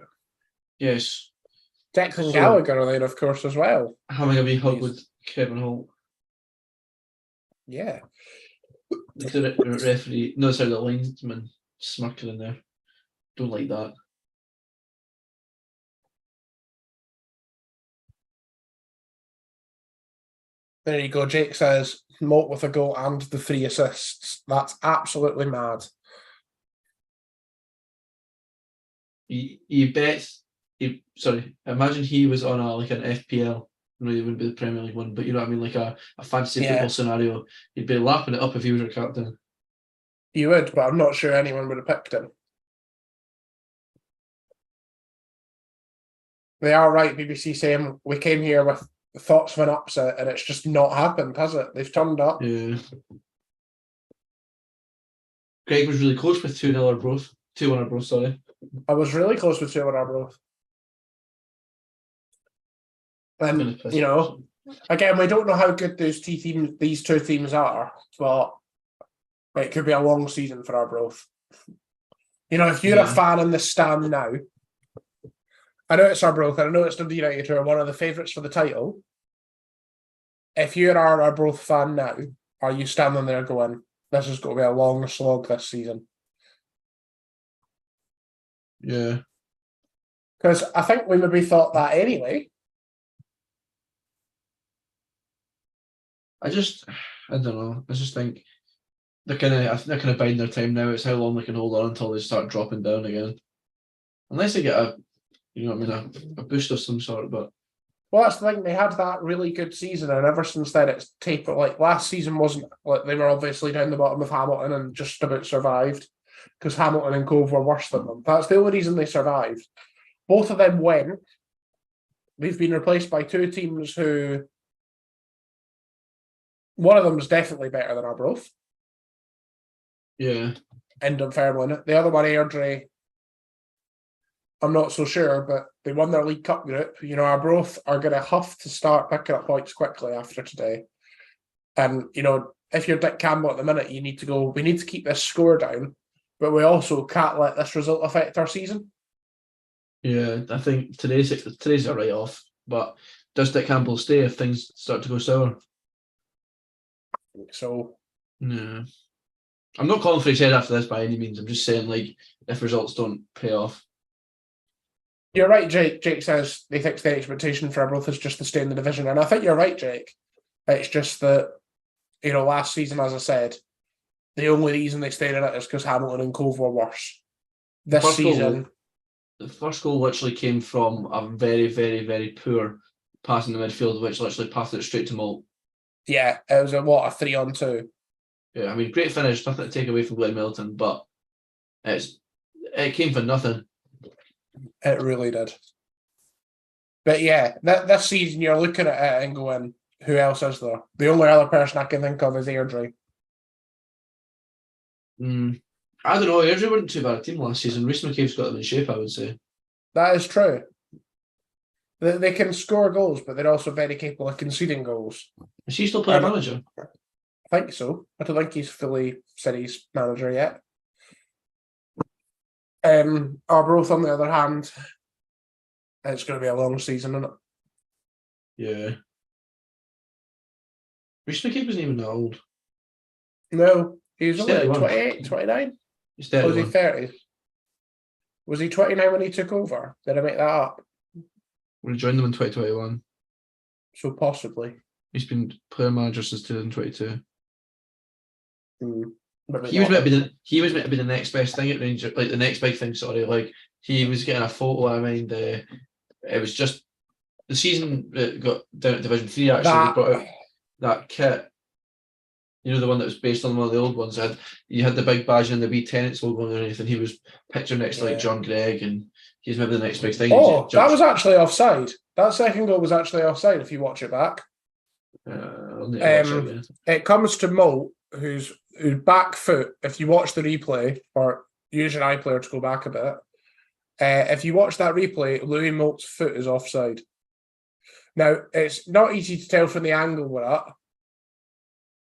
Yes. Declan Gallagher then, of course, as well. Having a wee hug with Kevin Holt. Yeah. The referee, no, sorry, the linesman smirking in there. Don't like that. There you go. Jake says Moult with a goal and the 3 assists. That's absolutely mad. You bet. Imagine he was on an FPL. No, he wouldn't be the Premier League one, but you know what I mean, like a fantasy football scenario. He'd be lapping it up if he was your captain. You would, but I'm not sure anyone would have picked him. They are right, BBC saying we came here with thoughts of an upset and it's just not happened, has it? They've turned up. Yeah. Greg was really close with 2-0 Arbroath. 2-1 Arbroath, sorry. I was really close with 2-1 Arbroath. And, again, we don't know how good these two teams are, but it could be a long season for Arbroath. If you're a fan in the stand now, I know it's Arbroath, and I know it's Dundee United who are one of the favourites for the title. If you're an Arbroath fan now, are you standing there going, this is going to be a long slog this season? Yeah. Because I think we maybe thought that anyway. I don't know. I just think they're kind of biding their time now. It's how long they can hold on until they start dropping down again. Unless they get a boost of some sort, but well, that's the thing. They had that really good season, and ever since then, it's tapered. Like last season wasn't like they were obviously down the bottom of Hamilton and just about survived because Hamilton and Cove were worse than them. That's the only reason they survived. Both of them went. They've been replaced by two teams who. One of them is definitely better than Arbroath. Yeah. In Dunfermline. The other one, Airdrie. I'm not so sure, but they won their League Cup group. Arbroath are going to have to start picking up points quickly after today. And, if you're Dick Campbell at the minute, you need to go, we need to keep this score down, but we also can't let this result affect our season. Yeah, I think today's a write-off, but does Dick Campbell stay if things start to go sour? So, yeah. I'm not calling for his head after this by any means. I'm just saying, like, if results don't pay off. You're right, Jake. Jake says he thinks the expectation for Arbroath is just to stay in the division. And I think you're right, Jake. It's just that, last season, as I said, the only reason they stayed in it is because Hamilton and Cove were worse. This season... The first goal literally came from a very, very, very poor pass in the midfield, which literally passed it straight to Malt. Yeah, it was a 3-on-2. Yeah, I mean, great finish, nothing to take away from Glenn Milton, but it came for nothing. It really did. But yeah, this season you're looking at it and going, who else is there? The only other person I can think of is Airdrie. I don't know, Airdrie weren't too bad a team last season. Reece McCabe's got them in shape, I would say. That is true. They can score goals, but they're also very capable of conceding goals. Is he still playing manager? I think so. I don't think he's fully series manager yet. Arbroath, on the other hand, it's going to be a long season, isn't it? Yeah. Reece McCabe wasn't even that old. No, he's only 31. 28, 29. He's Or was he 31. 30? Was he 29 when he took over? Did I make that up? We joined them in 2021. So possibly. He's been player manager since 2022. Maybe He was not. meant to be the next best thing at Rangers, like the next big thing. Sorry, like he was getting a photo. I mean, it was just the season that got down at Division 3. Actually, they brought out that kit. You know, the one that was based on one of the old ones. You had the big badge and the wee Tenants logo underneath, and he was pictured next to like John Gregg, and he's maybe the next big thing. Oh, that was actually offside. That second goal was actually offside. If you watch it back, I'll need to watch it, it comes to Malt, whose back foot. If you watch the replay, or use your iPlayer to go back a bit, if you watch that replay, Louis Malt's foot is offside. Now, it's not easy to tell from the angle we're at,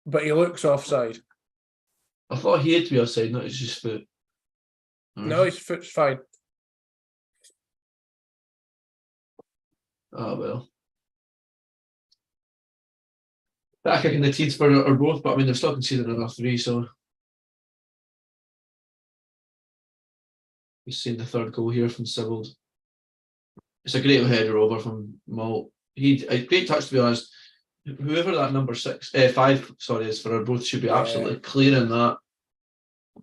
but he looks offside. I thought he had to be offside, not his just foot. No, his foot's fine. Oh, well. That kick and the teeth for are both, but I mean, they're still conceding another 3, so. We've seen the third goal here from Sybil. It's a great header over from Malt. A great touch, to be honest. Whoever that number 5 is for Arbroath should be absolutely clearing that.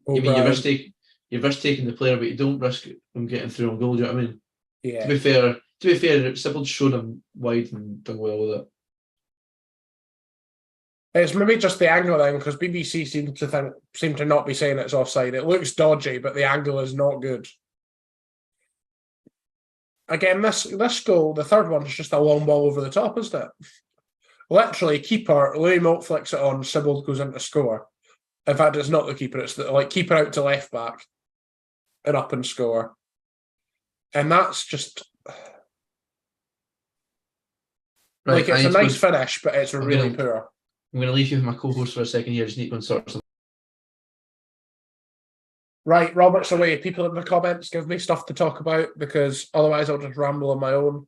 I mean, you risk taking the player, but you don't risk them getting through on goal. Do you know what I mean? Yeah. To be fair, Sybil's shown him wide and done well with it. It's maybe just the angle then, because BBC seem to not be saying it's offside. It looks dodgy, but the angle is not good. Again, this goal, the third one, is just a long ball over the top, isn't it? Literally, keeper, Louis Malt flicks it on, Sybil goes in to score. In fact, it's not the keeper, it's keeper out to left back and up and score. And that's just... Right, it's a nice finish, but it's really poor. I'm going to leave you with my co-host for a second here. Just need to go and sort something. Right, Robert's away. People in the comments give me stuff to talk about, because otherwise I'll just ramble on my own.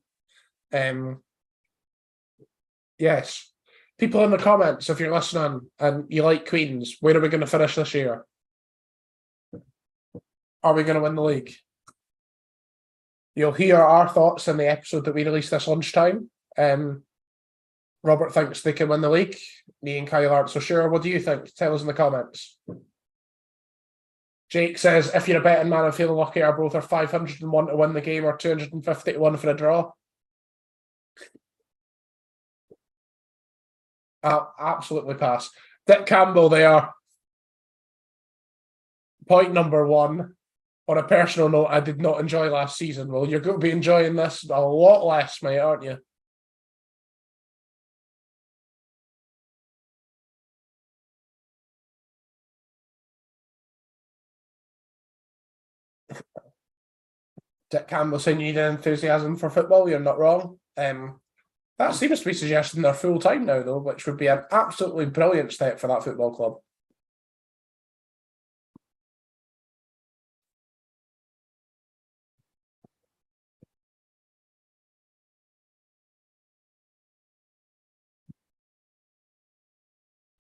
Yes. People in the comments, if you're listening and you like Queens, where are we going to finish this year? Are we going to win the league? You'll hear our thoughts in the episode that we released this lunchtime. Robert thinks they can win the league. Me and Kyle aren't so sure. What do you think? Tell us in the comments. Jake says, if you're a betting man and feeling lucky, Arbroath are 501 to win the game or 250 to 1 for a draw. I'll absolutely pass. Dick Campbell there. Point number 1. On a personal note, I did not enjoy last season. Well, you're going to be enjoying this a lot less, mate, aren't you? Dick Campbell saying you need an enthusiasm for football. You're not wrong. That seems to be suggesting they're full time now, though, which would be an absolutely brilliant step for that football club.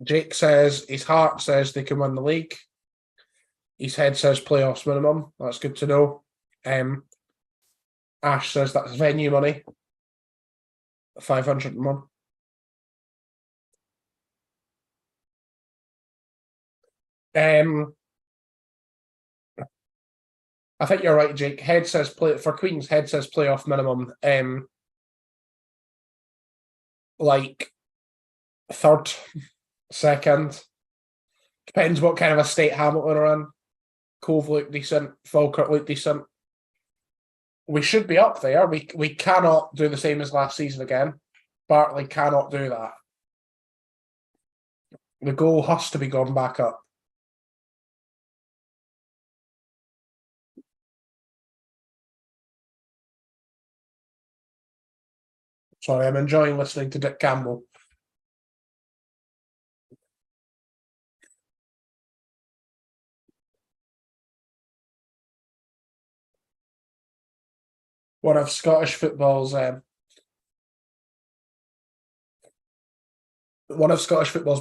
Jake says his heart says they can win the league. His head says playoffs minimum. That's good to know. Ash says that's venue money. 500 a month. I think you're right, Jake. Head says play for Queens. Head says playoff minimum. Like third, second. Depends what kind of a state Hamilton are in. Cove look decent. Falkirk look decent. We should be up there. We cannot do the same as last season again. Bartley cannot do that. The goal has to be gone back up. Sorry, I'm enjoying listening to Dick Campbell. One of Scottish football's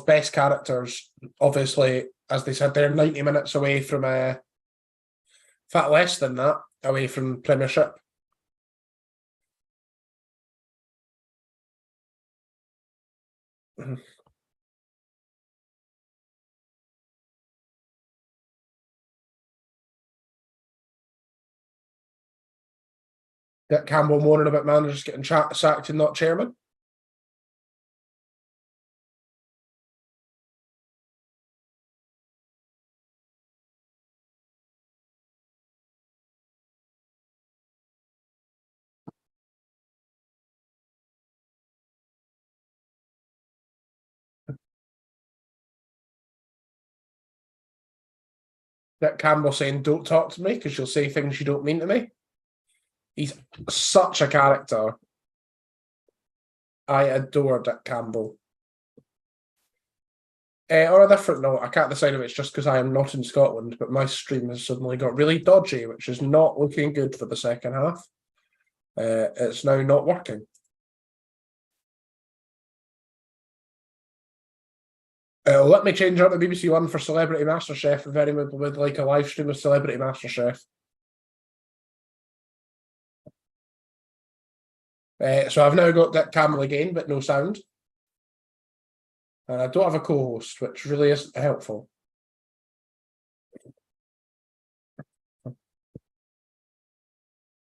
best characters. Obviously, as they said, they're 90 minutes away from in fact, less than that, away from Premiership. Dick Campbell moaning about managers getting sacked and not chairman. Dick Campbell saying, "Don't talk to me because you'll say things you don't mean to me." He's such a character. I adore Dick Campbell. On a different note, I can't decide if it's just because I am not in Scotland, but my stream has suddenly got really dodgy, which is not looking good for the second half. It's now not working. Let me change out the BBC One for Celebrity MasterChef if anyone would like a live stream of Celebrity MasterChef. So I've now got Dick Campbell again, but no sound. And I don't have a co-host, which really isn't helpful.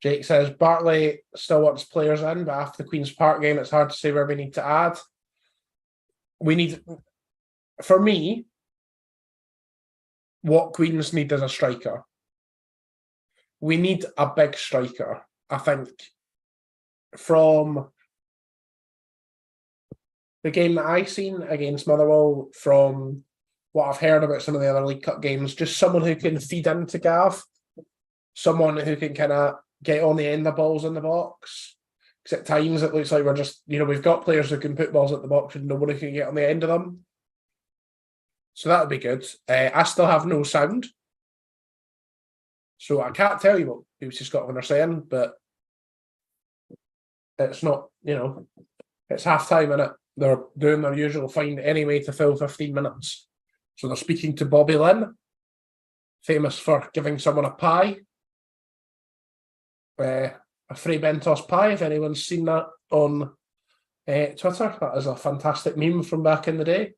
Jake says Bartley still wants players in, but after the Queen's Park game, it's hard to say where we need to add. For me, what Queens need is a striker. We need a big striker. I think from the game that I've seen against Motherwell, from what I've heard about some of the other League Cup games, just someone who can feed into Gav, someone who can kind of get on the end of balls in the box. Because at times it looks like we're just, we've got players who can put balls at the box and nobody can get on the end of them. So that would be good. I still have no sound. So I can't tell you what BBC Scotland are saying, but it's not, it's half time in it. They're doing their usual find anyway to fill 15 minutes. So they're speaking to Bobby Lynn, famous for giving someone a pie. A Frey Bentos pie, if anyone's seen that on Twitter. That is a fantastic meme from back in the day.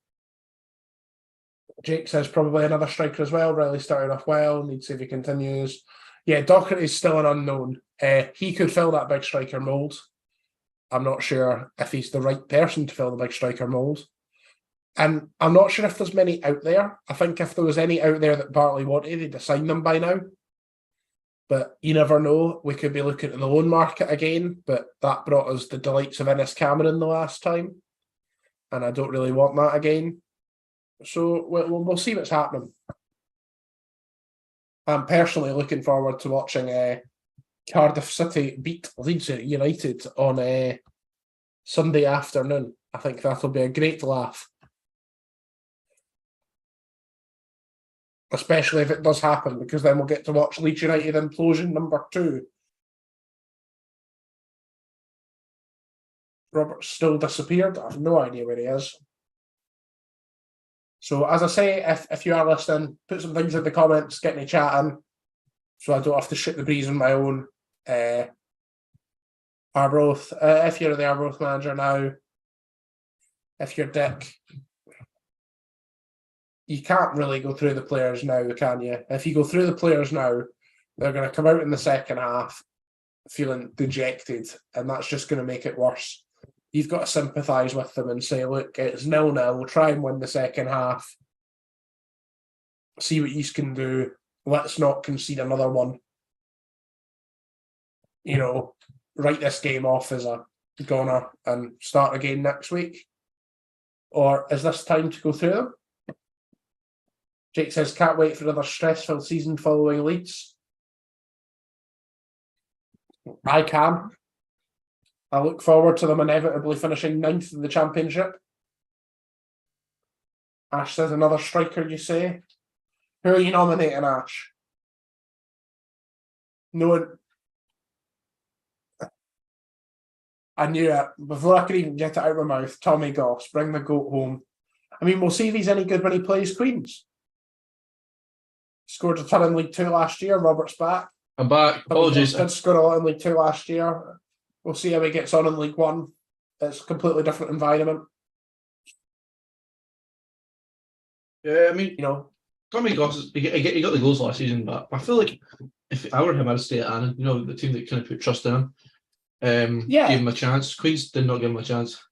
Jake says probably another striker as well. Riley started off well. Need to see if he continues. Yeah, Docherty is still an unknown. He could fill that big striker mould. I'm not sure if he's the right person to fill the big striker mould. And I'm not sure if there's many out there. I think if there was any out there that Bartley wanted, they'd have signed them by now. But you never know. We could be looking at the loan market again, but that brought us the delights of Ennis Cameron the last time. And I don't really want that again. So we'll see what's happening. I'm personally looking forward to watching Cardiff City beat Leeds United on Sunday afternoon. I think that'll be a great laugh. Especially if it does happen, because then we'll get to watch Leeds United implosion number 2. Robert's still disappeared. I have no idea where he is. So as I say, if you are listening, put some things in the comments, get me chatting, so I don't have to shoot the breeze on my own. Arbroath, if you're the Arbroath manager now, if you're Dick, you can't really go through the players now, can you? If you go through the players now, they're going to come out in the second half feeling dejected, and that's just going to make it worse. You've got to sympathise with them and say, look, it's 0-0. We'll try and win the second half. See what you can do. Let's not concede another one. Write this game off as a goner and start again next week. Or is this time to go through them? Jake says, can't wait for another stressful season following Leeds. I can. I look forward to them inevitably finishing 9th in the Championship. Ash says, another striker, you say? Who are you nominating, Ash? No one. I knew it. Before I could even get it out of my mouth, Tommy Goss, bring the goat home. I mean, we'll see if he's any good when he plays Queens. Scored a ton in League 2 last year. Robert's back. I'm back. Apologies. Did score a lot in League 2 last year. We'll see how he gets on in League 1. It's a completely different environment. Yeah, I mean, Tommy Goss, he got the goals last season, but I feel like if I were him, I'd stay at Annan. The team that kind of put trust in him. Gave him a chance. Queens did not give him a chance.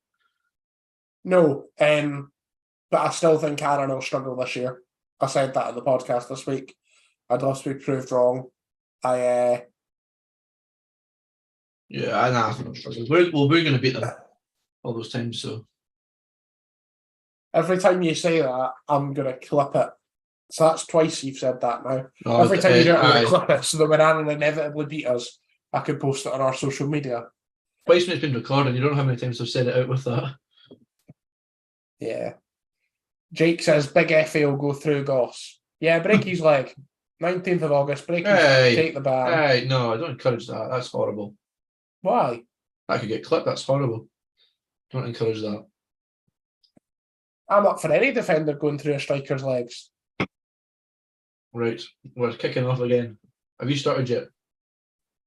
No, but I still think Annan will struggle this year. I said that in the podcast this week. I'd love to be proved wrong. Yeah, I think I'm struggling. We're going to beat them all those times. So every time you say that, I'm going to clip it. So that's twice you've said that now. Oh, every time you do it, I'm going to clip it so that when Annan inevitably beat us, I could post it on our social media. Twice when it's been recorded, you don't know how many times I've said it out with that. Yeah. Jake says, Big FA will go through Goss. Yeah, break his leg. 19th of August, break his take the ban. No, I don't encourage that. That's horrible. Why? That could get clipped. That's horrible. Don't encourage that. I'm up for any defender going through a striker's legs. Right. We're kicking off again. Have you started yet?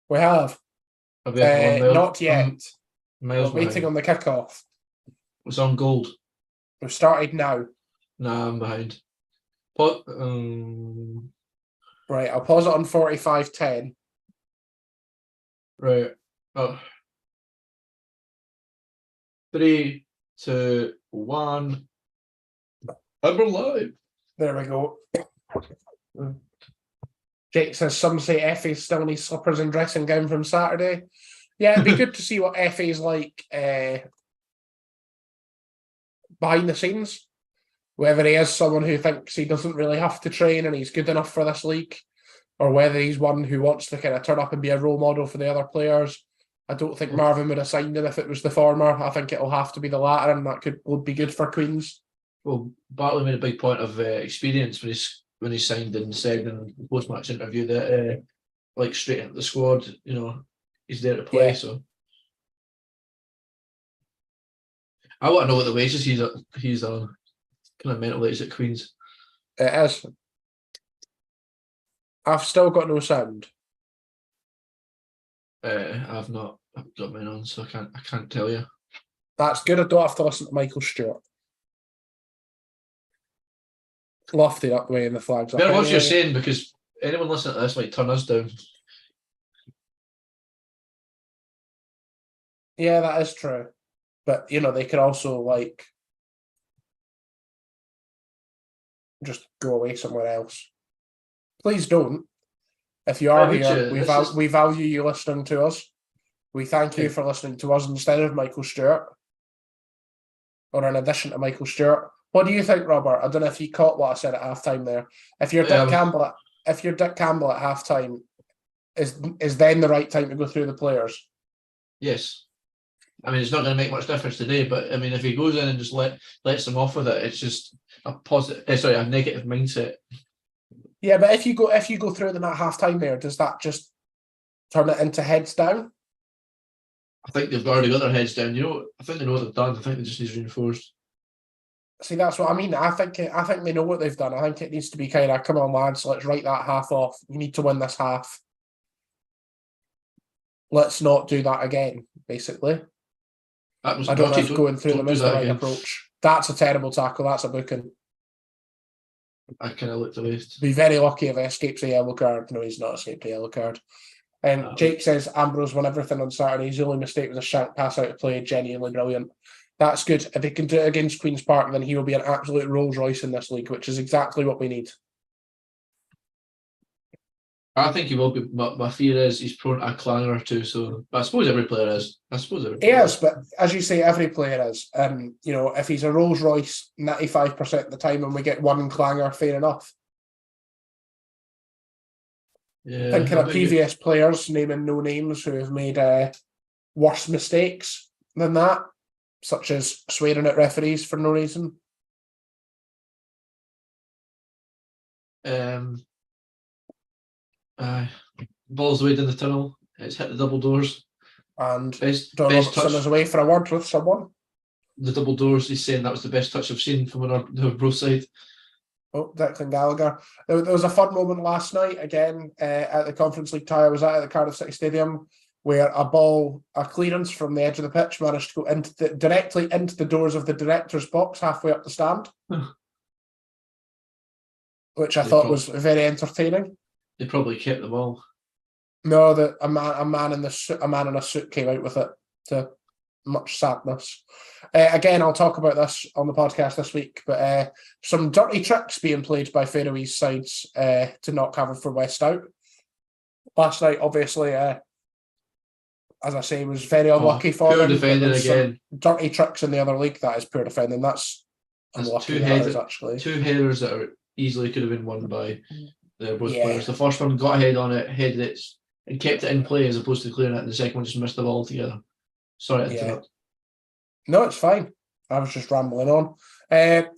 We have. Not yet. Miles We're waiting on the kickoff. It's on gold. We've started now. Nah, I'm behind. Right, I'll pause it on 45:10. Right. 3, 2, 1. And we're live. There we go. Jake says, some say FA still needs slippers and dressing gown from Saturday. Yeah, it'd be good to see what FA's like behind the scenes. Whether he is someone who thinks he doesn't really have to train and he's good enough for this league, or whether he's one who wants to kind of turn up and be a role model for the other players. I don't think Marvin would have signed him if it was the former. I think it'll have to be the latter, and that would be good for Queens. Well, Bartley made a big point of experience when he signed and said in the post-match interview that straight into the squad, he's there to play. Yeah. So I want to know what the wages he's on. Kind of mental age at Queens. It is. I've still got no sound. I've got mine on, so I can't tell you. That's good. I don't have to listen to Michael Stewart. Lofty up the way in the flags. Better what you're saying, because anyone listening to this might turn us down. Yeah, that is true. But they could also just go away somewhere else. Please don't. If you are here, we value you listening to us. We thank you for listening to us instead of Michael Stewart, or in addition to Michael Stewart. What do you think, Robert? I don't know if you caught what I said at halftime there. If you're Dick Campbell at halftime, is then the right time to go through the players? Yes. I mean, it's not going to make much difference today, but I mean, if he goes in and just lets them off with it, it's just a negative mindset. Yeah, but if you go through them at halftime there, does that just turn it into heads down? I think they've already got their heads down. I think they know what they've done. I think they just need reinforced. See, that's what I mean. I think they know what they've done. I think it needs to be kind of, come on, lads, let's write that half off. You need to win this half. Let's not do that again, basically. That was I don't know naughty. if going through them is the right again. approach. That's a terrible tackle. That's a booking. I kind of looked away. Be very lucky if he escapes a yellow card. No, he's not escaped a yellow card. Jake says Ambrose won everything on Saturday. His only mistake was a shank pass out of play. Genuinely brilliant. That's good. If he can do it against Queen's Park, then he will be an absolute Rolls Royce in this league, which is exactly what we need. I think he will be. My fear is he's prone to a clanger or two. So I suppose every player is. He is, but as you say, every player is. If he's a Rolls Royce 95% of the time and we get one clanger, fair enough. Yeah, Thinking of previous players, naming no names, who have made worse mistakes than that, such as swearing at referees for no reason. Ball's away in the tunnel. It's hit the double doors. And Don Robertson is away for a word with someone. The double doors, he's saying that was the best touch I've seen from the Arbroath side. Oh, Declan Gallagher. There was a fun moment last night, again, at the Conference League tie I was at the Cardiff City Stadium, where a clearance from the edge of the pitch managed to go directly into the doors of the director's box halfway up the stand, which I thought was very entertaining. They probably kept them all. No, a man in a suit came out with it, to much sadness. Again, I'll talk about this on the podcast this week, but some dirty tricks being played by Faroese sides to not cover for West out. Last night, obviously, as I say, was very unlucky for them. Defending again. Dirty tricks in the other league. That is poor defending. That's unlucky. Actually, two headers that are easily could have been won by both players. The first one got a head on it, headed it, and kept it in play as opposed to clearing it, and the second one just missed the ball altogether. Sorry to interrupt. No, it's fine. I was just rambling on.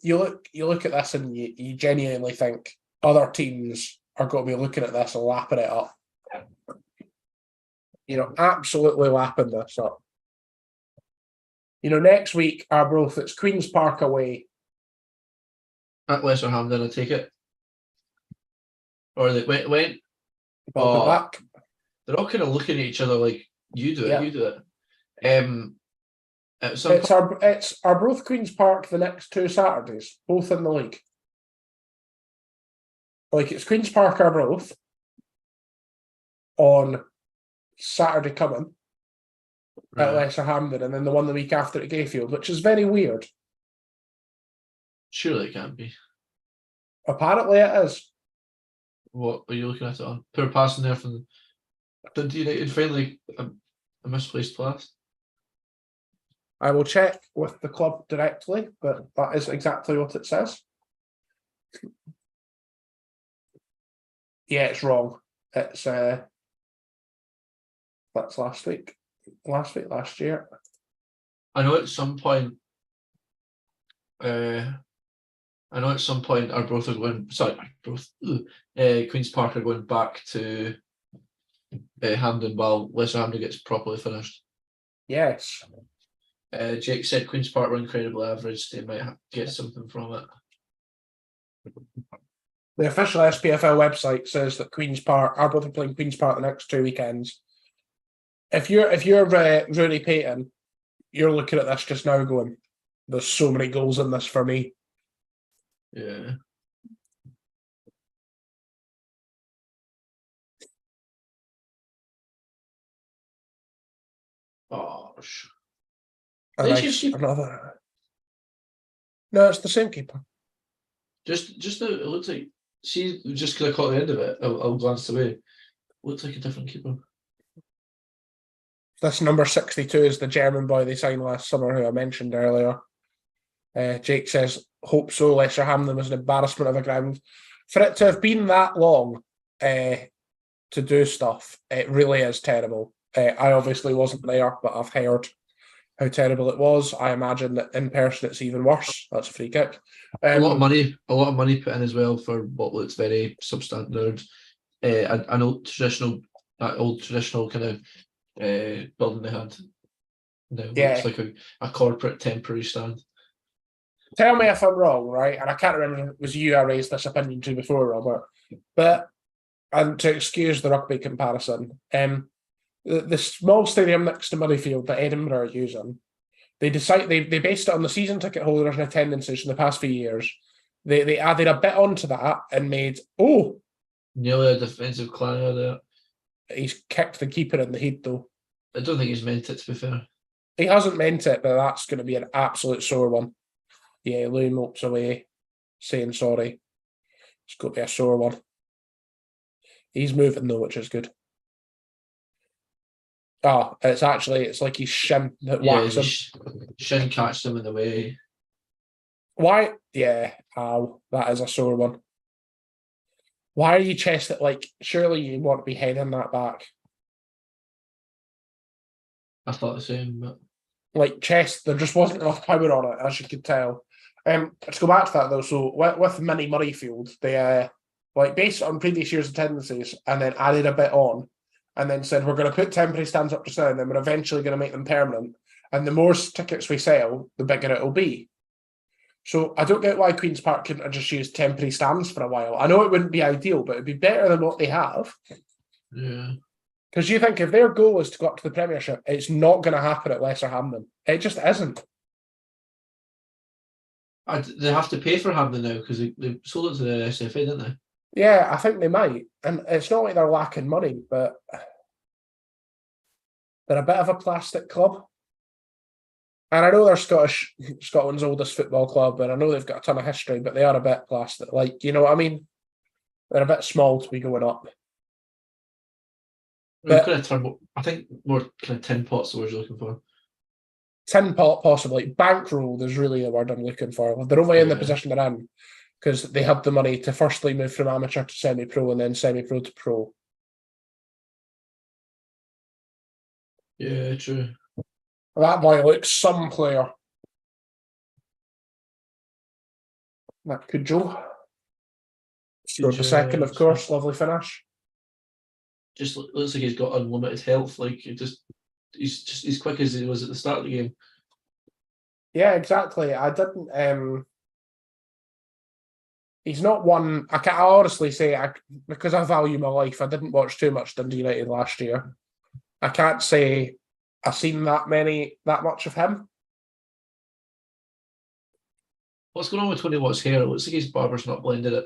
You look at this and you genuinely think other teams are going to be looking at this and lapping it up. Absolutely lapping this up. Next week, Arbroath, it's Queen's Park away. At Lesser Hamden, I take it. Or they went. Back. They're all kind of looking at each other like, you do it, you do it. It's Arbroath Queen's Park the next 2 Saturdays, both in the league. Like, it's Queen's Park Arbroath on Saturday coming at Lesser Hamden, and then the one the week after at Gayfield, which is very weird. Surely it can't be. Apparently it is. What are you looking at it on? Poor passing there from Dundee United, finally a misplaced pass. I will check with the club directly, but that is exactly what it says. Yeah, it's wrong. It's that's last week. Last year. I know at some point Arbroath are going. Sorry, Queen's Park are going back to Hampden while Lesser Hampden gets properly finished. Yes. Jake said Queen's Park were incredibly average. They might get something from it. The official SPFL website says that Arbroath are playing Queen's Park the next 2 weekends. If you're Rooney Payton, you're looking at this just now going, there's so many goals in this for me. Yeah. Gosh. Another. No, it's the same keeper. Just it looks like. See, just because I caught the end of it, I'll glance away. Looks like a different keeper. This number 62 is the German boy they signed last summer, who I mentioned earlier. Jake says, hope so. Lesser Hamden was an embarrassment of a ground. For it to have been that long to do stuff, it really is terrible. I obviously wasn't there, but I've heard how terrible it was. I imagine that in person it's even worse. That's a free kick. A lot of money put in as well for what looks very substandard. An old traditional kind of building they had. Now looks like a corporate temporary stand. tell me if I'm wrong, right? And I can't remember if it was you I raised this opinion to before, Robert. But and to excuse the rugby comparison, the small stadium next to Murrayfield that Edinburgh are using, they based it on the season ticket holders and attendances in the past few years. They added a bit onto that and made Nearly a defensive clanger there. he's kicked the keeper in the head though. I don't think he's meant it, to be fair. He hasn't meant it, but that's going to be an absolute sore one. Yeah, Louis mopes away, saying sorry. It's going to be a sore one. He's moving though, which is good. Oh, it's like his shin that whacks him. Shin catched him in the way. Why? Yeah, ow, that is a sore one. Why are you chest it? Like, surely you want to be heading that back. I thought the same, but like chest, there just wasn't enough power on it, as you could tell. Let's go back to that though. So with Mini Murrayfield, they like based on previous year's attendances and then added a bit on, and then said we're going to put temporary stands up just now, and then we're eventually going to make them permanent. And the more tickets we sell, the bigger it'll be. So I don't get why Queen's Park couldn't have just used temporary stands for a while. I know it wouldn't be ideal, but it'd be better than what they have. Yeah. Because you think if their goal is to go up to the Premiership, it's not going to happen at Lesser Hamden. It just isn't. They have to pay for Hamden now because they sold it to the SFA, didn't they? Yeah, I think they might. And it's not like they're lacking money, but they're a bit of a plastic club. And I know they're Scotland's oldest football club, and I know they've got a ton of history, but they are a bit plastic. Like, you know what I mean? They're a bit small to be going up. But, I think more kind of tin pot's the word you're looking for. Tin pot, possibly. Bankrolled is really the word I'm looking for. They're only in the position they're in because they had the money to firstly move from amateur to semi-pro and then semi-pro to pro. Yeah, true. That boy looks some player. That could Joe. Scored the second, of course. Lovely finish. Just looks like he's got unlimited health. Like he's just as quick as he was at the start of the game. Yeah, exactly. I didn't. He's not one. I honestly say, because I value my life, I didn't watch too much Dundee United last year. I can't say I've seen that much of him. What's going on with Tony Watt's hair? It looks like his barber's not blended it.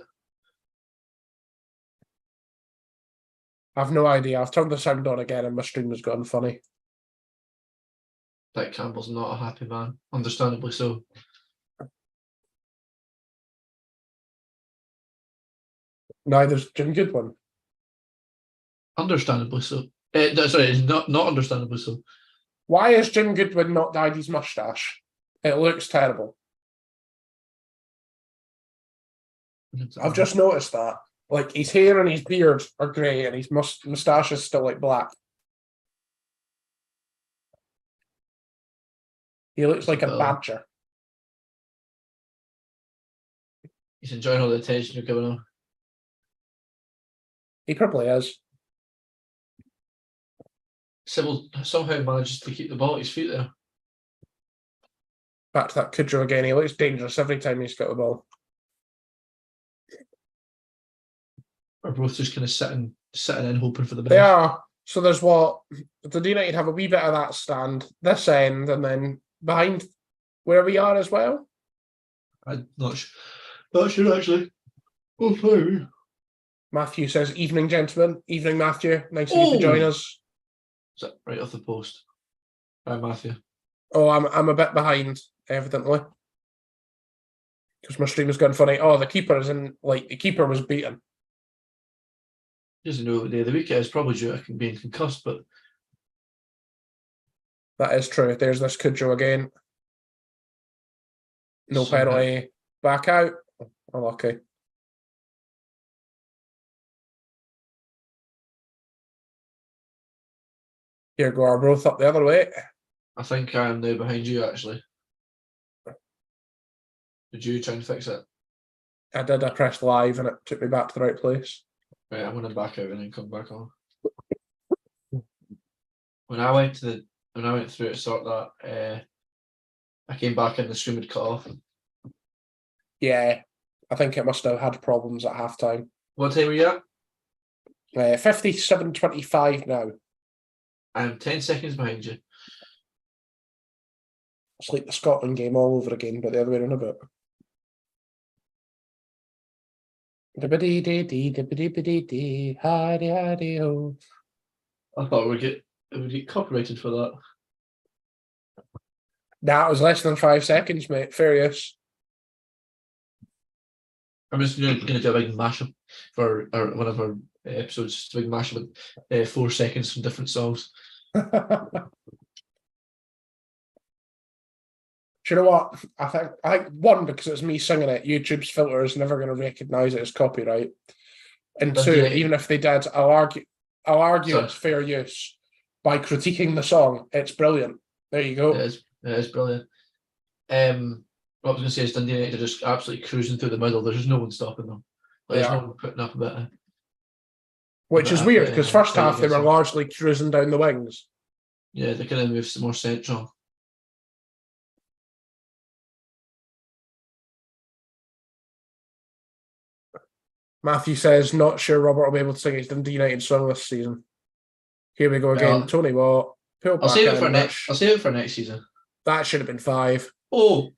I've no idea. I've turned the sound on again and my stream has gone funny. Dick Campbell's not a happy man, understandably so. Neither's Jim Goodwin. Understandably so. Sorry, not understandably so. Why has Jim Goodwin not dyed his moustache? It looks terrible. I've just noticed that. Like, his hair and his beard are grey and his moustache is still like black. He looks like a badger. He's enjoying all the attention you're giving him. He probably is. Sybil somehow manages to keep the ball at his feet there. Back to that Kudrow again. He looks dangerous every time he's got the ball. Arbroath just kind of sitting in hoping for the best. They are. So there's what? Dundee United have a wee bit of that stand, this end, and then behind where we are as well. I'm not sure actually. Oh, sorry. Matthew says, "Evening, gentlemen. Evening, Matthew. Nice of you to join us." Is that right off the post? Hi, Matthew. Oh, I'm a bit behind, evidently, because my stream has gone funny. Oh, the keeper is in. Like, the keeper was beaten. He doesn't know what day of the week it is. Probably due to being concussed, but that is true. There's this Kudrow again. No penalty. Back out. Unlucky. Here go Arbroath up the other way. I think I am now behind you, actually. Did you try and fix it? I did. I pressed live and it took me back to the right place. Right, I'm going to back out and then come back on. When I went through to sort that, I came back and the stream had cut off. Yeah, I think it must have had problems at half time. What time are you at? 57-25 now. I'm 10 seconds behind you. It's like the Scotland game all over again, but the other way around a bit. I thought we'd get copyrighted for that. That was less than 5 seconds, mate. Fair use. I'm just going to do a big mashup for one of our episodes, just a big mashup with 4 seconds from different songs. Do you know what? I think one, because it's me singing it, YouTube's filter is never going to recognise it as copyright. And two, even if they did, I'll argue it's fair use by critiquing the song. It's brilliant. There you go. It is brilliant. What I was going to say is Dundee United are just absolutely cruising through the middle. There's just no one stopping them. There's no one putting up a bit of... Which is weird, because first half they were largely cruising down the wings. Yeah, they kind of moved some more central. Matthew says, not sure Robert will be able to sing his Dundee United song this season. Here we go again. Well, Tony Watt. I'll save it for next season. That should have been 5. Oh,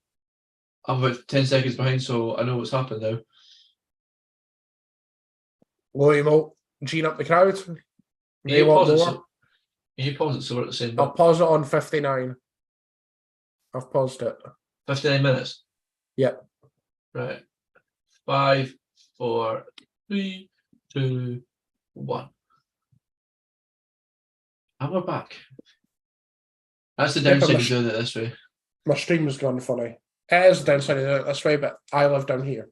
I'm about 10 seconds behind, so I know what's happened now. William will gene up the crowd. Can you pause it so we're at the same bit? I'll pause it on 59. I've paused it. 59 minutes? Yep. Right. 5, 4, 3, 2, 1. And we're back. That's the downside of doing it this way. My stream's gone funny. It is the downside of doing it this way, but I live down here.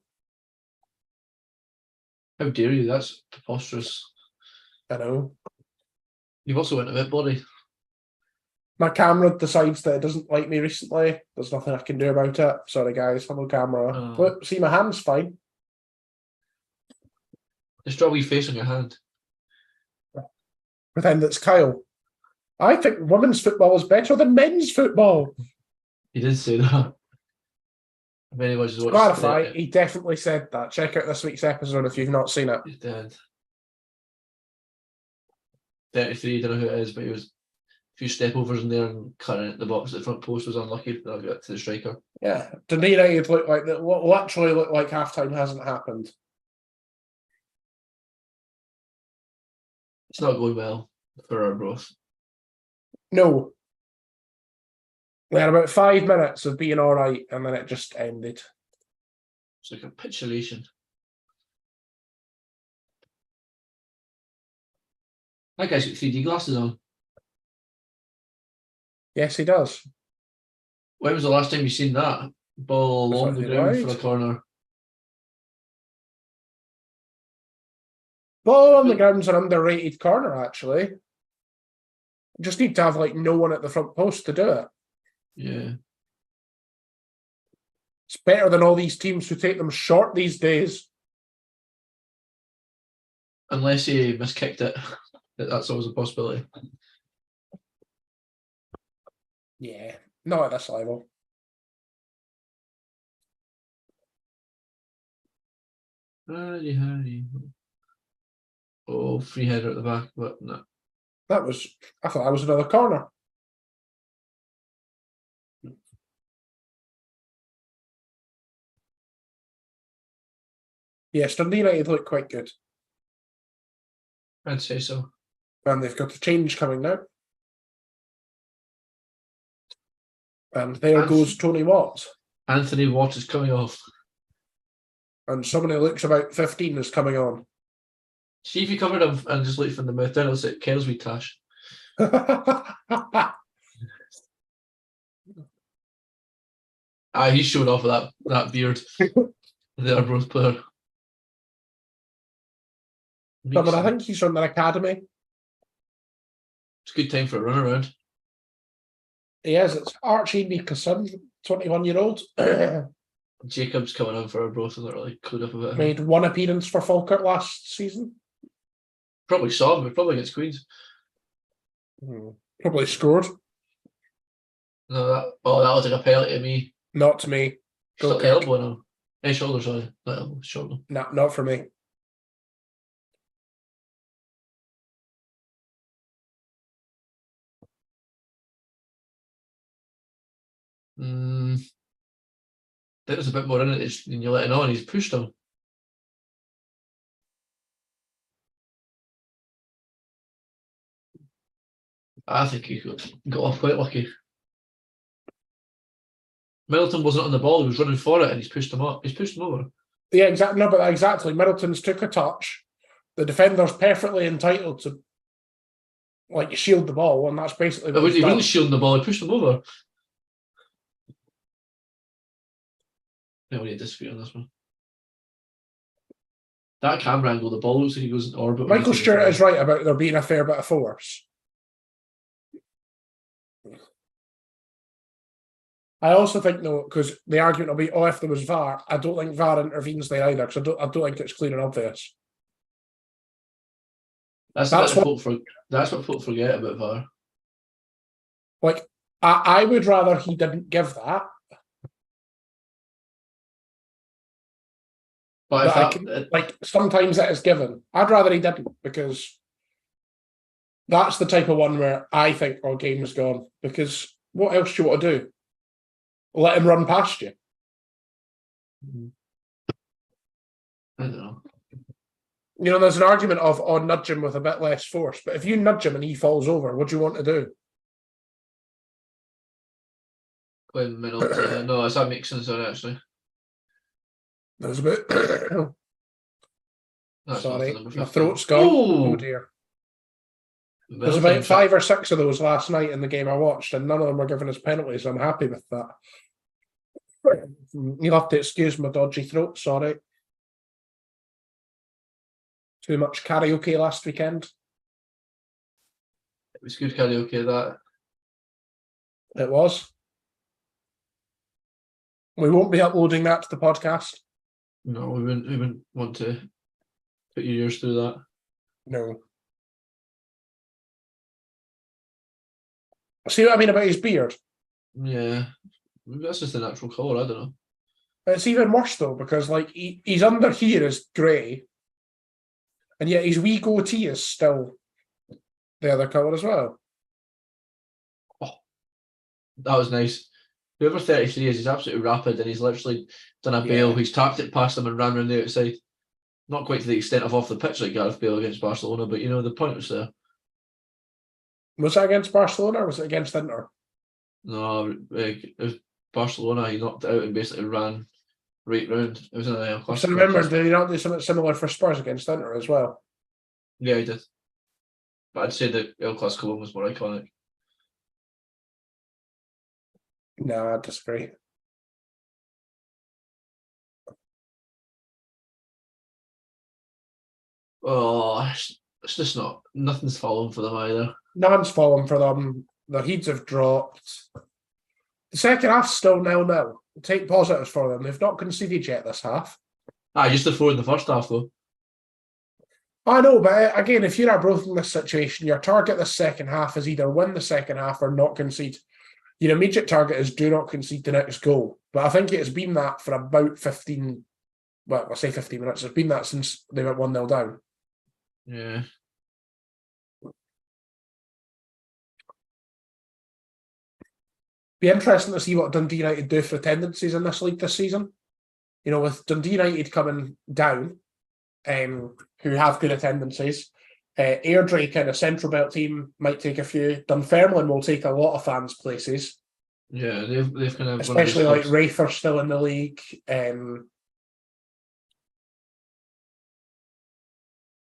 How dare you? That's preposterous. I know. You've also went a bit bloody. My camera decides that it doesn't like me recently. There's nothing I can do about it. Sorry, guys. Hello, camera. Look, see, my hand's fine. Just draw a wee face on your hand. Pretend it's Kyle. I think women's football is better than men's football. He did say that. If anyone's watched Clarify, he definitely said that. Check out this week's episode if you've not seen it. He did. 33, don't know who it is, but he was a few step overs in there and cutting it. The box at the front post was unlucky. That'll get to the striker. Yeah, Dundee United looked like that. Literally looked like halftime hasn't happened. It's not going well for Arbroath. No. We had about 5 minutes of being all right, and then it just ended. It's like a capitulation. That guy's got 3D glasses on. Yes, he does. When was the last time you seen that? Ball along the ground for a corner. Ball on the ground's an underrated corner, actually. You just need to have like no one at the front post to do it. Yeah. It's better than all these teams who take them short these days. Unless he miskicked it. That's always a possibility. Yeah, not at this level. Harry. Oh, free header at the back, but no. I thought that was another corner. Yes, Dundee United look quite good. I'd say so. And they've got a change coming now. And there goes Tony Watt. Anthony Watt is coming off. And someone who looks about 15 is coming on. See if you covered him and just look from the mouth down, it'll say Kel's wee tash. He's showing off with that beard. The Arbroath player. No, but I think he's from their academy. It's a good time for a run around. He is. It's Archie Nicholson, 21-year-old. Jacob's coming on for Arbroath and they're really clued up about him. Made 1 appearance for Falkirk last season. Probably saw him, but probably against Queens. Probably scored. No, that was like a penalty to me. Not to me. Stuck the elbow in him. Shoulder, sorry. Not elbow, shoulder. No, not for me. There was a bit more in it than you letting on. He's pushed him. I think he got off quite lucky. Middleton wasn't on the ball, he was running for it and he's pushed him up. He's pushed him over. Yeah, exactly. No, but exactly. Middleton's took a touch. The defender's perfectly entitled to shield the ball, and that's basically what He wasn't shielding the ball, he pushed him over. No, we need to disagree on this one. That camera angle, the ball looks like he goes in orbit. Michael Stewart is right about there being a fair bit of force. I also think, though, because the argument will be, if there was VAR, I don't think VAR intervenes there either, because I don't think it's clear and obvious. That's what folk forget about VAR. I would rather he didn't give that. But sometimes it is given. I'd rather he didn't, because that's the type of one where I think our game's gone. Because what else do you want to do? Let him run past you? I don't know. There's an argument of nudge him with a bit less force, but if you nudge him and he falls over, what do you want to do? No, that makes sense there, actually. There's a bit. Sorry, my throat's gone. Oh dear. There's about 5 or 6 of those last night in the game I watched, and none of them were given as penalties, so I'm happy with that. You'll have to excuse my dodgy throat, sorry. Too much karaoke last weekend. It was good karaoke, that. It was. We won't be uploading that to the podcast. No, we wouldn't want to put your ears through that. No. See what I mean about his beard? Yeah. Maybe that's just a natural colour, I don't know. It's even worse though, because he's under here is grey, and yet his wee goatee is still the other colour as well. Oh, that was nice. Whoever 33 is, he's absolutely rapid, and he's literally done a Bale. He's tapped it past him and ran around the outside. Not quite to the extent of off the pitch like Gareth Bale against Barcelona, but the point was there. Was it against Barcelona or was it against Inter? No, it was Barcelona. He knocked it out and basically ran right round. It was in the El Clasico. So remember, did he not do something similar for Spurs against Inter as well? Yeah, he did. But I'd say the El Clasico one was more iconic. No, I disagree. Oh, it's just not. Nothing's fallen for them either. Nothing's fallen for them. Their heats have dropped. The second half's still 0-0. Take positives for them. They've not conceded yet this half. Just the 4 in the first half, though. I know, but again, if you're Arbroath in this situation, your target this second half is either win the second half or not concede. Your immediate target is do not concede the next goal. But I think it's been that for about 15, well, I'll say 15 minutes. It's been that since they went 1-0 down. Yeah. Be interesting to see what Dundee United do for attendances in this league this season. With Dundee United coming down, who have good attendances, Airdrie and a Central Belt team might take a few. Dunfermline will take a lot of fans' places. Yeah, they've kind of, especially like Wraith are still in the league. I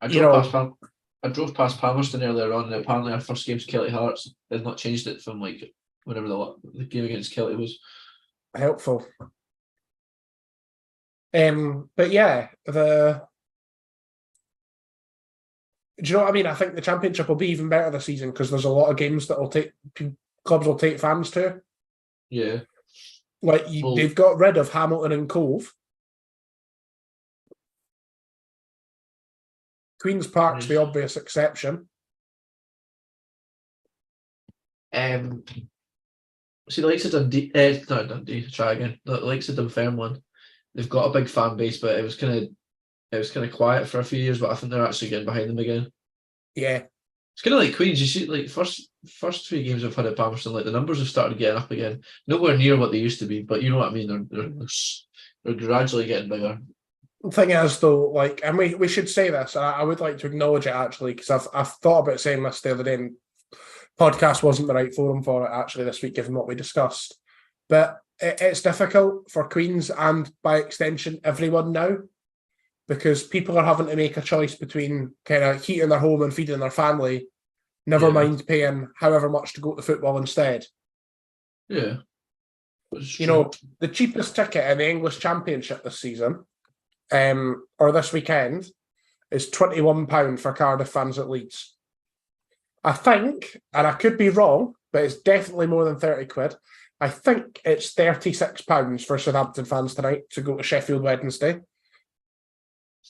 drove past Palmerston earlier on, and apparently our first game's Kelty Hearts. They've not changed it from whenever the game against Kelty was. Helpful. But yeah, do you know what I mean? I think the Championship will be even better this season because there's a lot of games that clubs will take fans to. Yeah. They've got rid of Hamilton and Cove. Queen's Park's the obvious exception. See, the likes of Dundee, not Dundee, try again. The likes of Dunfermline, they've got a big fan base, but it was kind of quiet for a few years. But I think they're actually getting behind them again. Yeah. It's kind of like Queens. You see, like first 3 games we've had at Palmerston, like the numbers have started getting up again. Nowhere near what they used to be, but you know what I mean. They're gradually getting bigger. The thing is, though, like, and we should say this, and I would like to acknowledge it actually, because I've thought about saying this the other day, and podcast wasn't the right forum for it actually this week, given what we discussed. But it's difficult for Queens and by extension everyone now, because people are having to make a choice between kind of heating their home and feeding their family, never mind paying however much to go to football instead. Yeah. You know, the cheapest ticket in the English Championship this season, or this weekend, is £21 for Cardiff fans at Leeds. I think, and I could be wrong, but it's definitely more than 30 quid. I think it's £36 for Southampton fans tonight to go to Sheffield Wednesday.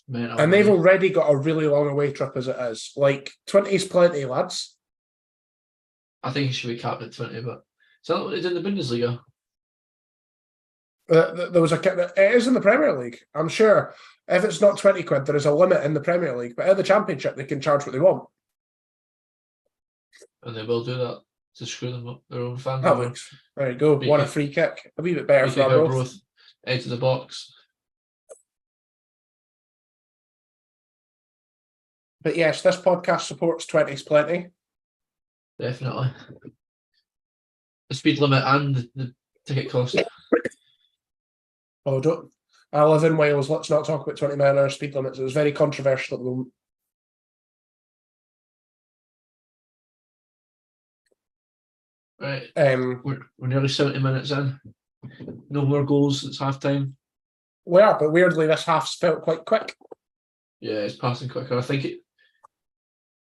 And they've already got a really long away trip as it is. Like, 20's plenty, lads. I think it should be capped at 20, but is that what it's in the Bundesliga? There was it is in the Premier League, I'm sure. If it's not 20 quid, there is a limit in the Premier League, but in the Championship, they can charge what they want. And they will do that to screw them up, their own fans. There you go. Won a free kick. A wee bit better for Arbroath. Edge of the box. But yes, this podcast supports 20's plenty. Definitely. The speed limit and the ticket cost. Oh, don't. I live in Wales. Let's not talk about 20 mile an hour speed limits. It was very controversial at the moment. Right. We're nearly 70 minutes in. No more goals. It's half time. We are, but weirdly, this half's felt quite quick. Yeah, it's passing quicker.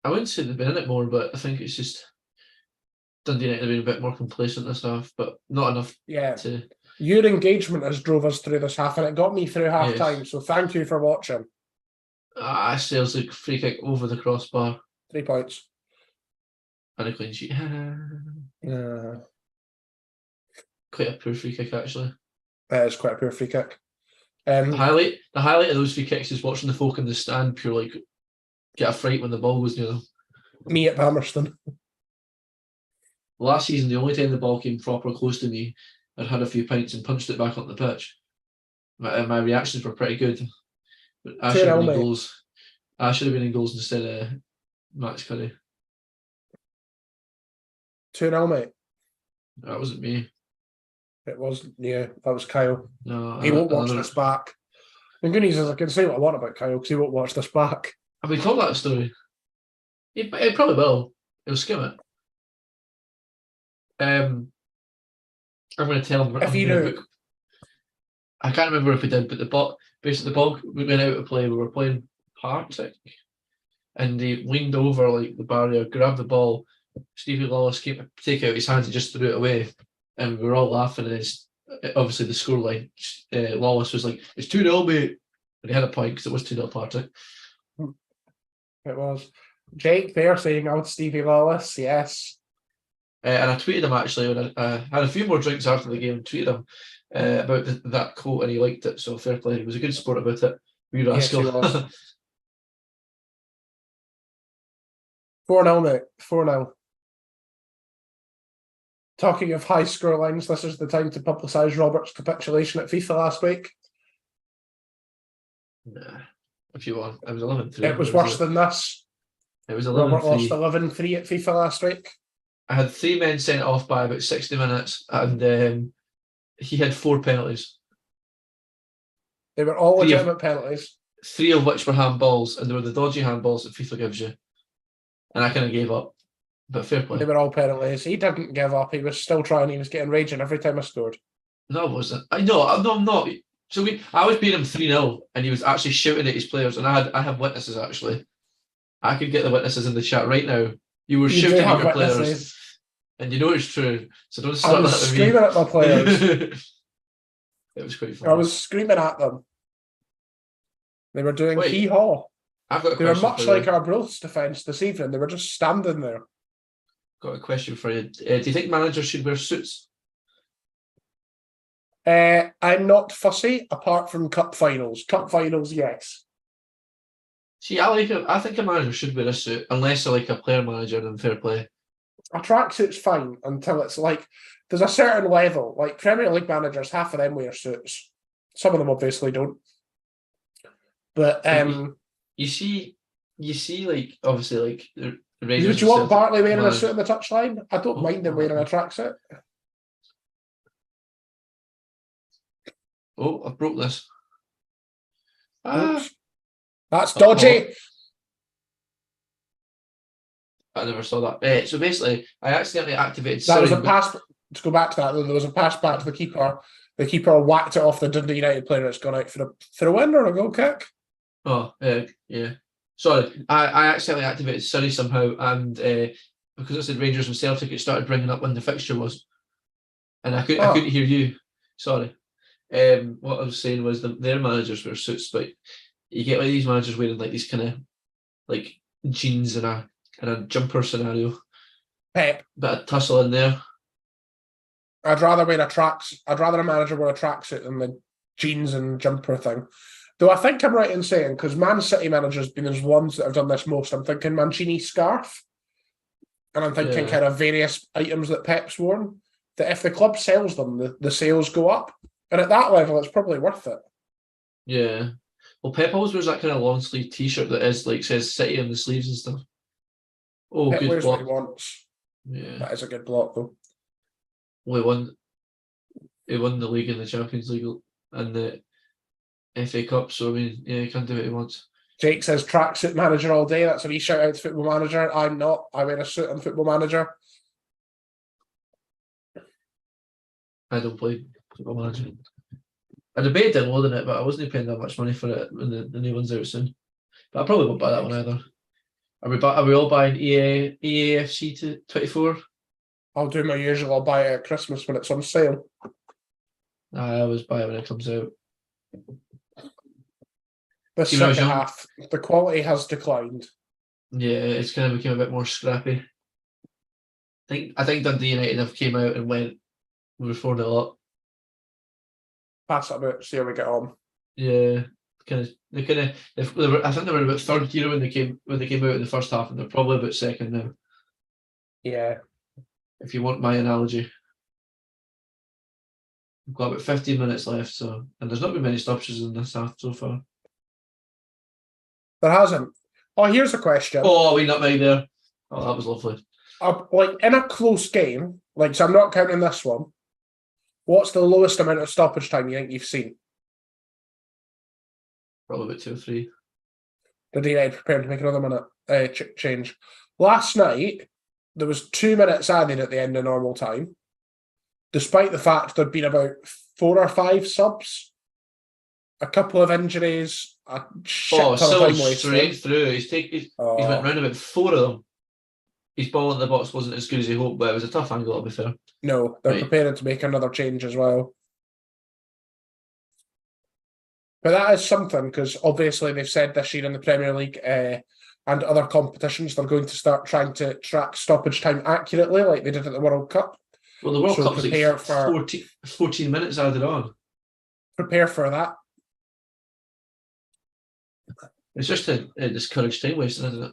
I wouldn't say they've been in it more, but I think it's just Dundee United have been a bit more complacent this half, but not enough. Yeah. To... Your engagement has drove us through this half, and it got me through half time. So thank you for watching. Sales like free kick over the crossbar. 3 points. And a clean sheet. Yeah. Quite a poor free kick, actually. That is quite a poor free kick. The highlight of those free kicks is watching the folk in the stand pure like get a fright when the ball was near them. Me at Palmerston. Last season, the only time the ball came proper close to me, I'd had a few pints and punched it back on the pitch. My reactions were pretty good. But I should have been in goals. I should have been in goals instead of Max Curry. 2-0, mate. That wasn't me. It wasn't. Yeah, that was Kyle. No, he won't watch this back. And goodness, I can say what I want about Kyle because he won't watch this back. Have we told that story? He probably will. He'll skim it. I'm going to tell him. If you know. I can't remember if we did, but the ball we went out to play. We were playing Partick, and he leaned over like the barrier, grabbed the ball. Stevie Lawless came to take out his hands and just threw it away, and we were all laughing. And it's obviously the scoreline. Lawless was like, "It's 2-0, mate," and he had a point because it was 2-0 Partick. It was. Jake there saying out Stevie Lawless, yes. And I tweeted him actually when I had a few more drinks after the game. Tweeted him about that quote, and he liked it. So fair play. He was a good sport about it. We rascal. Yes, 4-0, mate. 4-0. Talking of high score lines, this is the time to publicise Robert's capitulation at FIFA last week. Nah, if you want. It was 11-3. It was worse than this. It was 11-3. Robert lost 11-3 at FIFA last week. I had 3 men sent off by about 60 minutes, and he had 4 penalties. They were all legitimate penalties. 3 of which were handballs, and they were the dodgy handballs that FIFA gives you. And I kind of gave up. But fair play. They were all penalties. He didn't give up. He was still trying. He was getting raging every time I scored. No, I wasn't. I'm not. So I was beating him 3-0, and he was actually shouting at his players. And I have witnesses actually. I could get the witnesses in the chat right now. You were shouting at your players, and you know it's true. So don't start that with me. I was screaming at my players. It was quite fun. I was screaming at them. They were doing hee-haw. They were much like Arbroath's defence this evening. They were just standing there. Got a question for you. Do you think managers should wear suits? I'm not fussy, apart from cup finals. Cup finals, yes. See, I like it. I think a manager should wear a suit, unless they're like a player manager, then fair play. A tracksuit's fine until it's like there's a certain level. Like Premier League managers, half of them wear suits. Some of them obviously don't. But you see, like obviously like the Rangers. Would you want Celtic Bartley wearing a managers- suit on the touchline? I don't mind him wearing a tracksuit. Oh, I broke this. Oops. That's dodgy. I never saw that. So basically, I accidentally activated. That was a pass. To go back to that, there was a pass back to the keeper. The keeper whacked it off the Dundee United player. It's gone out for a win or a goal kick. Oh, yeah. Sorry, I accidentally activated Surrey somehow, and because it said Rangers and Celtic, it started bringing up when the fixture was, and I couldn't hear you. Sorry. What I was saying was their managers wear suits, but you get like these managers wearing like these kind of like jeans and a jumper scenario. Pep. Bit of tussle in there. I'd rather a manager wear a tracksuit than the jeans and jumper thing. Though I think I'm right in saying, because Man City managers been the ones that have done this most, I'm thinking Mancini's scarf. And I'm thinking kind of various items that Pep's worn, that if the club sells them, the sales go up. And at that level, it's probably worth it. Yeah. Well, Pep always wears that kind of long sleeve T-shirt that is like says City on the sleeves and stuff. Oh, Pep good wears block. what he wants. Yeah. That is a good block, though. Well, he won the league and the Champions League and the FA Cup, so I mean, yeah, he can do what he wants. Jake says tracksuit manager all day. That's a wee shout out to Football Manager. I'm not. I wear a suit on Football Manager. I don't play Football Manager. I debated downloading it, but I wasn't paying that much money for it when the new one's out soon. But I probably won't buy that one either. Are we all buying EAFC to 24? I'll do my usual. I'll buy it at Christmas when it's on sale. I always buy it when it comes out. The second half, the quality has declined. Yeah, it's kind of become a bit more scrappy. I think Dundee United have came out and went, we were 4-0 up. Pass it about, see how we get on. Yeah, I think they were about third gear when they came out in the first half, and they're probably about second now. Yeah. If you want my analogy. We've got about 15 minutes left, and there's not been many stoppages in this half so far. There hasn't. Oh, here's a question. Oh, we nutmeg there. Oh, that was lovely. Like in a close game, so I'm not counting this one. What's the lowest amount of stoppage time you think you've seen? Probably about 2 or 3. The United prepared to make another minute change. Last night, there was 2 minutes added at the end of normal time, despite the fact there'd been about 4 or 5 subs, a couple of injuries, a shit ton of time straight through. He's went round about 4 of them. His ball in the box wasn't as good as he hoped, but it was a tough angle, to be fair. No, they're preparing to make another change as well. But that is something, because obviously they've said this year in the Premier League and other competitions they're going to start trying to track stoppage time accurately, like they did at the World Cup. Well, the World Cup's like 14 minutes added on. Prepare for that. It's just to discourage time wasting, isn't it?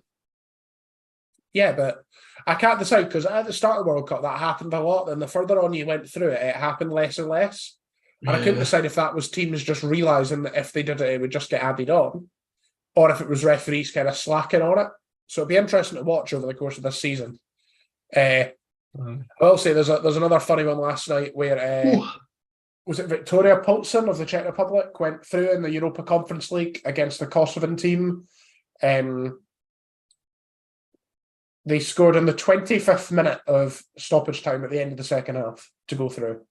Yeah, but I can't decide, because at the start of the World Cup that happened a lot, and the further on you went through it, it happened less and less. And I couldn't decide if that was teams just realising that if they did it, it would just get added on, or if it was referees kind of slacking on it. So it'd be interesting to watch over the course of this season. I will say there's another funny one last night where was it Victoria Pilsen of the Czech Republic went through in the Europa Conference League against the Kosovan team. They scored in the 25th minute of stoppage time at the end of the second half to go through.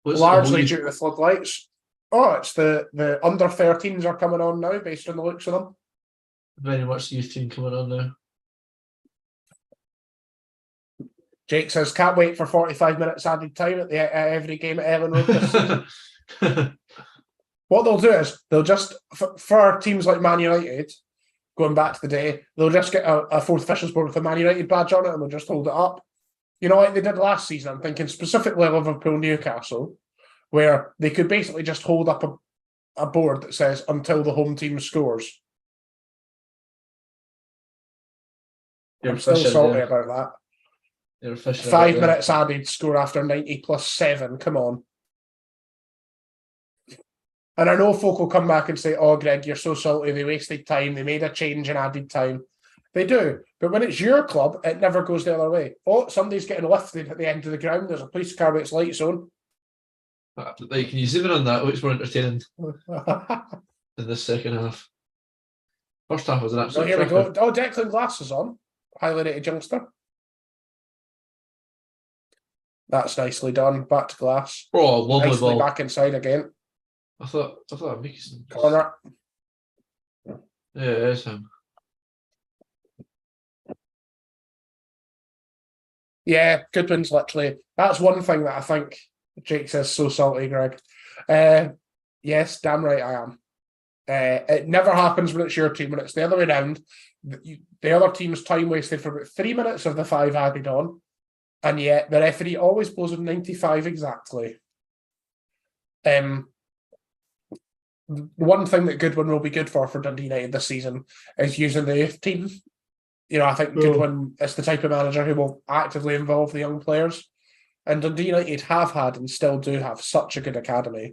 Largely due to the floodlights. Oh, it's the under 13s are coming on now based on the looks of them. Very much the youth team coming on now. Jake says, can't wait for 45 minutes added time at every game at Ellen Road this season. What they'll do is, they'll just, for teams like Man United, going back to the day, they'll just get a fourth officials board with a Man United badge on it and they'll just hold it up. You know, like they did last season, I'm thinking specifically Liverpool, Newcastle, where they could basically just hold up a board that says until the home team scores. You're I'm still fishing salty there. about that. You're fishing 5 about there. minutes added, score after 90 plus 7. Come on. And I know folk will come back and say, oh, Greg, you're so salty. They wasted time. They made a change and added time. They do. But when it's your club, it never goes the other way. Oh, somebody's getting lifted at the end of the ground. There's a police car with its lights on. Like, can you zoom in on that? Looks more entertaining in this second half. First half was an Oh, absolute here we cracker. go. Oh, Declan Glass is on. Highly rated youngster. That's nicely done. Back to Glass. Oh, lovely Nicely ball. back inside again. I thought I'd make it. Corner. Yeah, it is him. Yeah, Goodwin's literally. That's one thing that I think Jake says so salty, Greg. Yes, damn right I am. It never happens when it's your team. When it's the other way around, the other team's time wasted for about 3 minutes of the 5 added on, and yet the referee always blows him 95 exactly. The one thing that Goodwin will be good for Dundee United this season is using the youth team. You know, I think Goodwin is the type of manager who will actively involve the young players. And Dundee United have had and still do have such a good academy.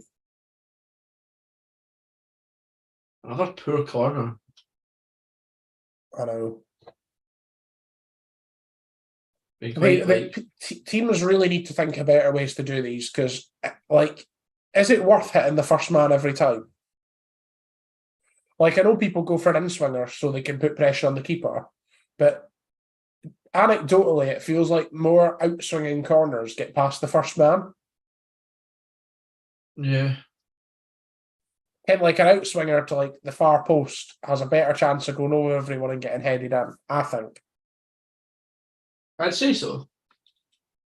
Another poor corner. I know. Teams really need to think of better ways to do these because, like, is it worth hitting the first man every time? Like, I know people go for an in-swinger so they can put pressure on the keeper, but anecdotally, it feels like more out-swinging corners get past the first man. Yeah. And like an outswinger to like the far post has a better chance of going over everyone and getting headed in, I think. I'd say so.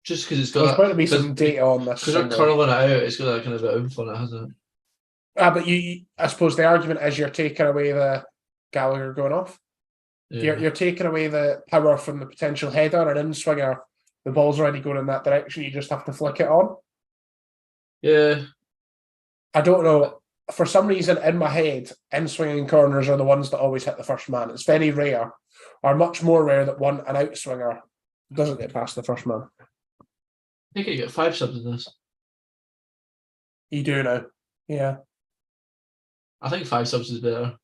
Just because it's There's got going to be some data on this. Because they're curling it out, it's got that kind of a oomph on it, hasn't it? But I suppose the argument is you're taking away the Gallagher going off. Yeah. You're taking away the power from the potential header, and in-swinger, the ball's already going in that direction, you just have to flick it on. Yeah. I don't know. For some reason, in my head, in-swinging corners are the ones that always hit the first man. It's very rare, or much more rare, that an out-swinger doesn't get past the first man. I think you get 5 subs in this. You do now. Yeah. I think 5 subs is better.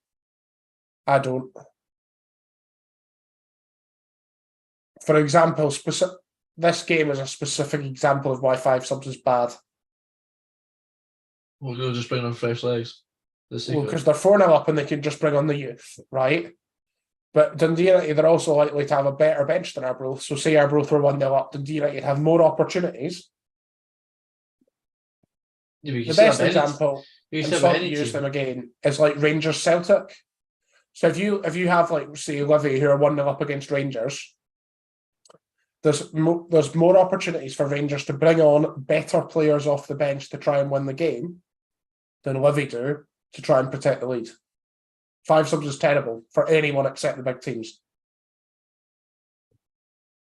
I don't. For example, this game is a specific example of why 5 subs is bad. We'll just bring on fresh legs. Well, because they're 4-0 up and they can just bring on the youth, right? But Dundee United, they're also likely to have a better bench than Arbroath. So say Arbroath were 1-0 up, Dundee United have more opportunities. Yeah, the best example, I'm sorry to use them again, is like Rangers Celtic. So if you have like, say, Livy, who are 1-0 up against Rangers, there's more opportunities for Rangers to bring on better players off the bench to try and win the game than Livy do to try and protect the lead. 5 subs is terrible for anyone except the big teams.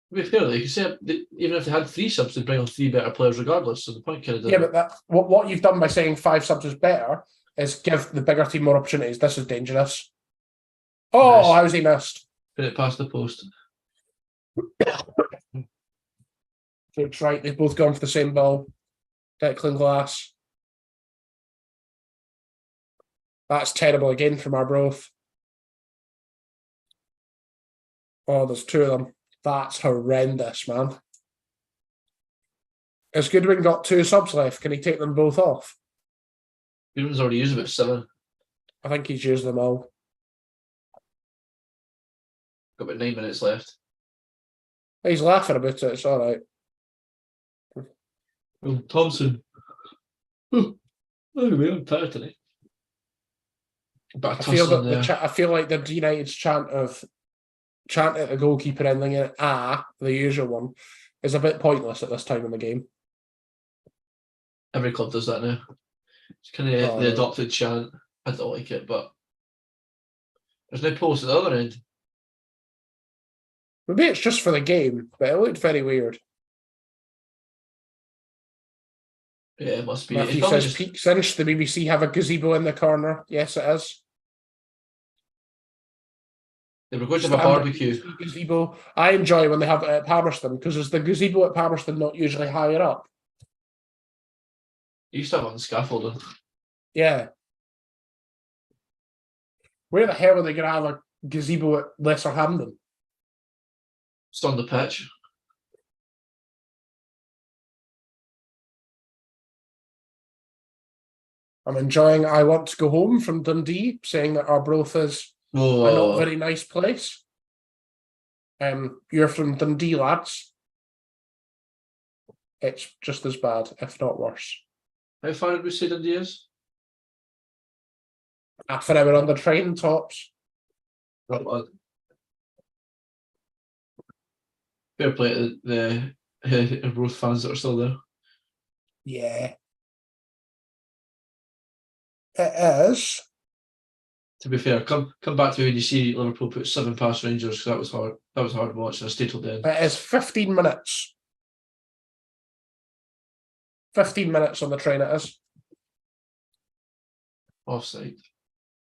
To be fair, you can say even if they had 3 subs, they'd bring on 3 better players regardless. So the point kind of but what you've done by saying 5 subs is better is give the bigger team more opportunities. This is dangerous. Oh, nice. How's he missed? Put it past the post. Jake's right. They've both gone for the same ball. Declan Glass. That's terrible again from Arbroath. Oh, there's 2 of them. That's horrendous, man. Has Goodwin got 2 subs left? Can he take them both off? Goodwin's already used about 7. I think he's used them all. Got about 9 minutes left. He's laughing about it. It's all right. Well, Thompson. Oh, we're on tired tonight. I feel like the United's chant at the goalkeeper ending in the usual one, is a bit pointless at this time in the game. Every club does that now. It's kind of the adopted chant. I don't like it, but there's no post at the other end. Maybe it's just for the game, but it looked very weird. Yeah, it must be. Matthew It's probably says just peak cinch. The BBC have a gazebo in the corner. Yes, it is. they were going to have a Standard barbecue. BBC gazebo. I enjoy when they have it at Palmerston because is the gazebo at Palmerston not usually higher up? You used to have it on the scaffolding. Yeah. Where the hell are they going to have a gazebo at Lesser Hamden? It's on the pitch. I'm enjoying I Want to Go Home from Dundee, saying that Arbroath is a not very nice place. You're from Dundee, lads. It's just as bad, if not worse. How far did we say Dundee is? Half an hour on the train, tops. Not bad. Fair play to the Arbroath fans that are still there. Yeah. It is. To be fair, come back to when you see Liverpool put 7 past Rangers, because that was hard. That was hard watching. I stayed till the end. It is 15 minutes. 15 minutes on the train it is. Offside.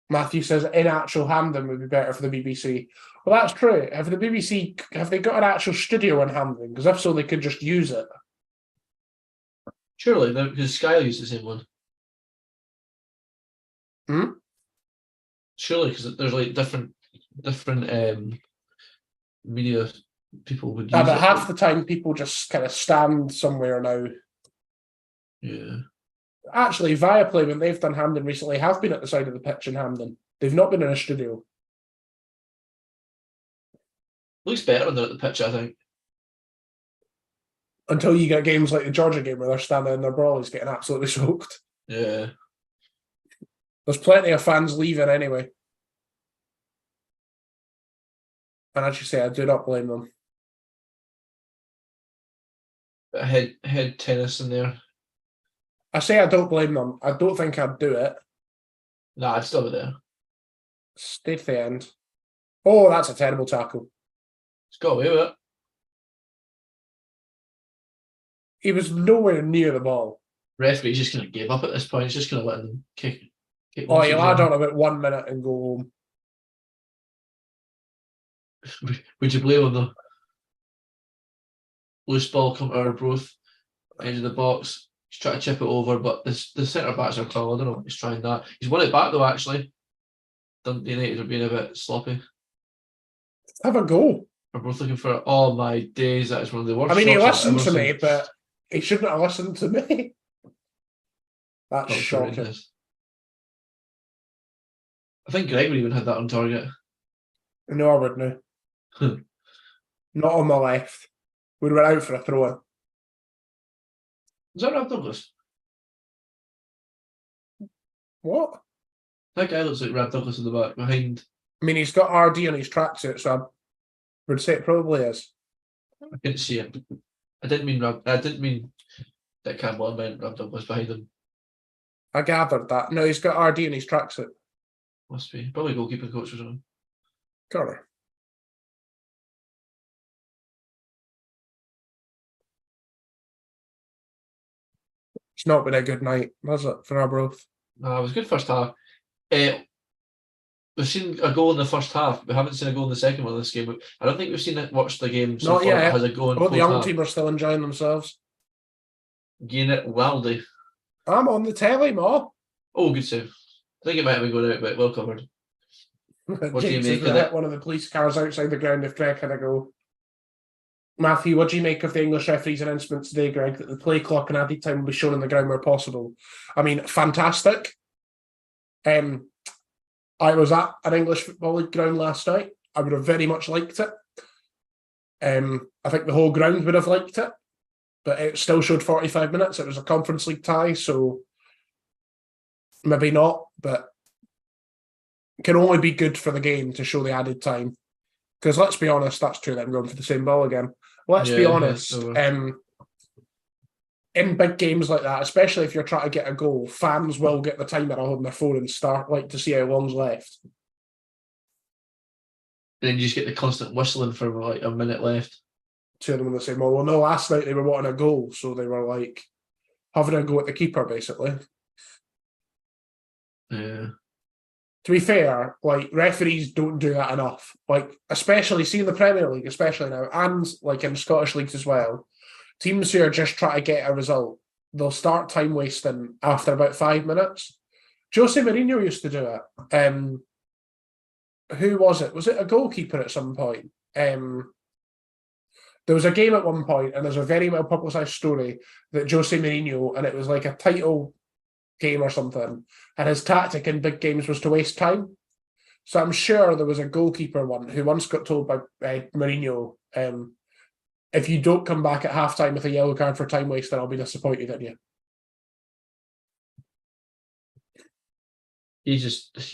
Matthew says in actual Hamden would be better for the BBC. Well, that's true. Have they got an actual studio in Hamden? Because if so, they could just use it. Surely, because Sky used the same one. Surely, because there's like different media people would use But it. half the time, people just kind of stand somewhere now. Yeah. Actually, Viaplay, when they've done Hamden recently, have been at the side of the pitch in Hamden. They've not been in a studio. Looks better when they're at the pitch, I think. Until you get games like the Georgia game where they're standing in their brawlies getting absolutely soaked. Yeah. There's plenty of fans leaving anyway. And as you say, I do not blame them. Head tennis in there. I say I don't blame them. I don't think I'd do it. Nah, I'd still be there. Stay to the end. Oh, that's a terrible tackle. It's got away with it. He was nowhere near the ball. Referee's just kind of gave up at this point. He's just going to let them kick Oh, he'll add on about 1 minute and go home. Would you blame him though? Loose ball come to Arbroath, edge of the box. He's trying to chip it over, but the centre backs are called. I don't know what he's trying that. He's won it back though, actually. Dundee United are being a bit sloppy. Have a go. We're both looking for oh my days, that is one of the worst. I mean, he shots I've listened to ever me, seen. but he shouldn't have listened to me. That's That's shocking. horrendous. I think Gregory even had that on target. No, I wouldn't. Not on my left. We were out for a throw-in. Is that Rob Douglas? What? That guy looks like Rob Douglas in the back behind. I mean, he's got RD on his tracksuit, so I would say it probably is. I couldn't see it. I didn't mean Dick Campbell. I meant Rob Douglas behind him. I gathered that. No, he's got RD in his tracksuit. Must be probably goalkeeping coach or something. Corner. It's not been a good night, has it, for Arbroath? It was a good first half. We've seen a goal in the first half. We haven't seen a goal in the second one of this game. I don't think we've watched the game so Not far. yet. That has a goal in But the young half. team are still enjoying themselves. Gain it Wildy. I'm on the telly, Ma. Oh, good save. I think it might have been going out, but well covered. What do you James make has of hit it? one of the police cars outside the ground if Greg had a go. Matthew, what do you make of the English referees announcement today, Greg, that the play clock and added time will be shown on the ground where possible? I mean, fantastic. I was at an English Football League ground last night. I would have very much liked it. I think the whole ground would have liked it, but it still showed 45 minutes. It was a Conference League tie, so maybe not, but it can only be good for the game to show the added time. Because let's be honest, that's true that I'm going for the same ball again. Let's be honest, in big games like that, especially if you're trying to get a goal, fans will get the timer on their phone and start to see how long's left. Then you just get the constant whistling for like a minute left. Two of them will say, well, no, last night they were wanting a goal, so they were like, having a go at the keeper, basically. Yeah. To be fair, like, referees don't do that enough. Like, especially, see in the Premier League, especially now, and like in Scottish leagues as well, teams who are just trying to get a result, they'll start time wasting after about 5 minutes. Jose Mourinho used to do it. Who was it? Was it a goalkeeper at some point? There was a game at one point, and there's a very well publicised story that Jose Mourinho, and it was like a title game or something, and his tactic in big games was to waste time. So I'm sure there was a goalkeeper one who once got told by Mourinho, if you don't come back at halftime with a yellow card for time wasting, I'll be disappointed in you. He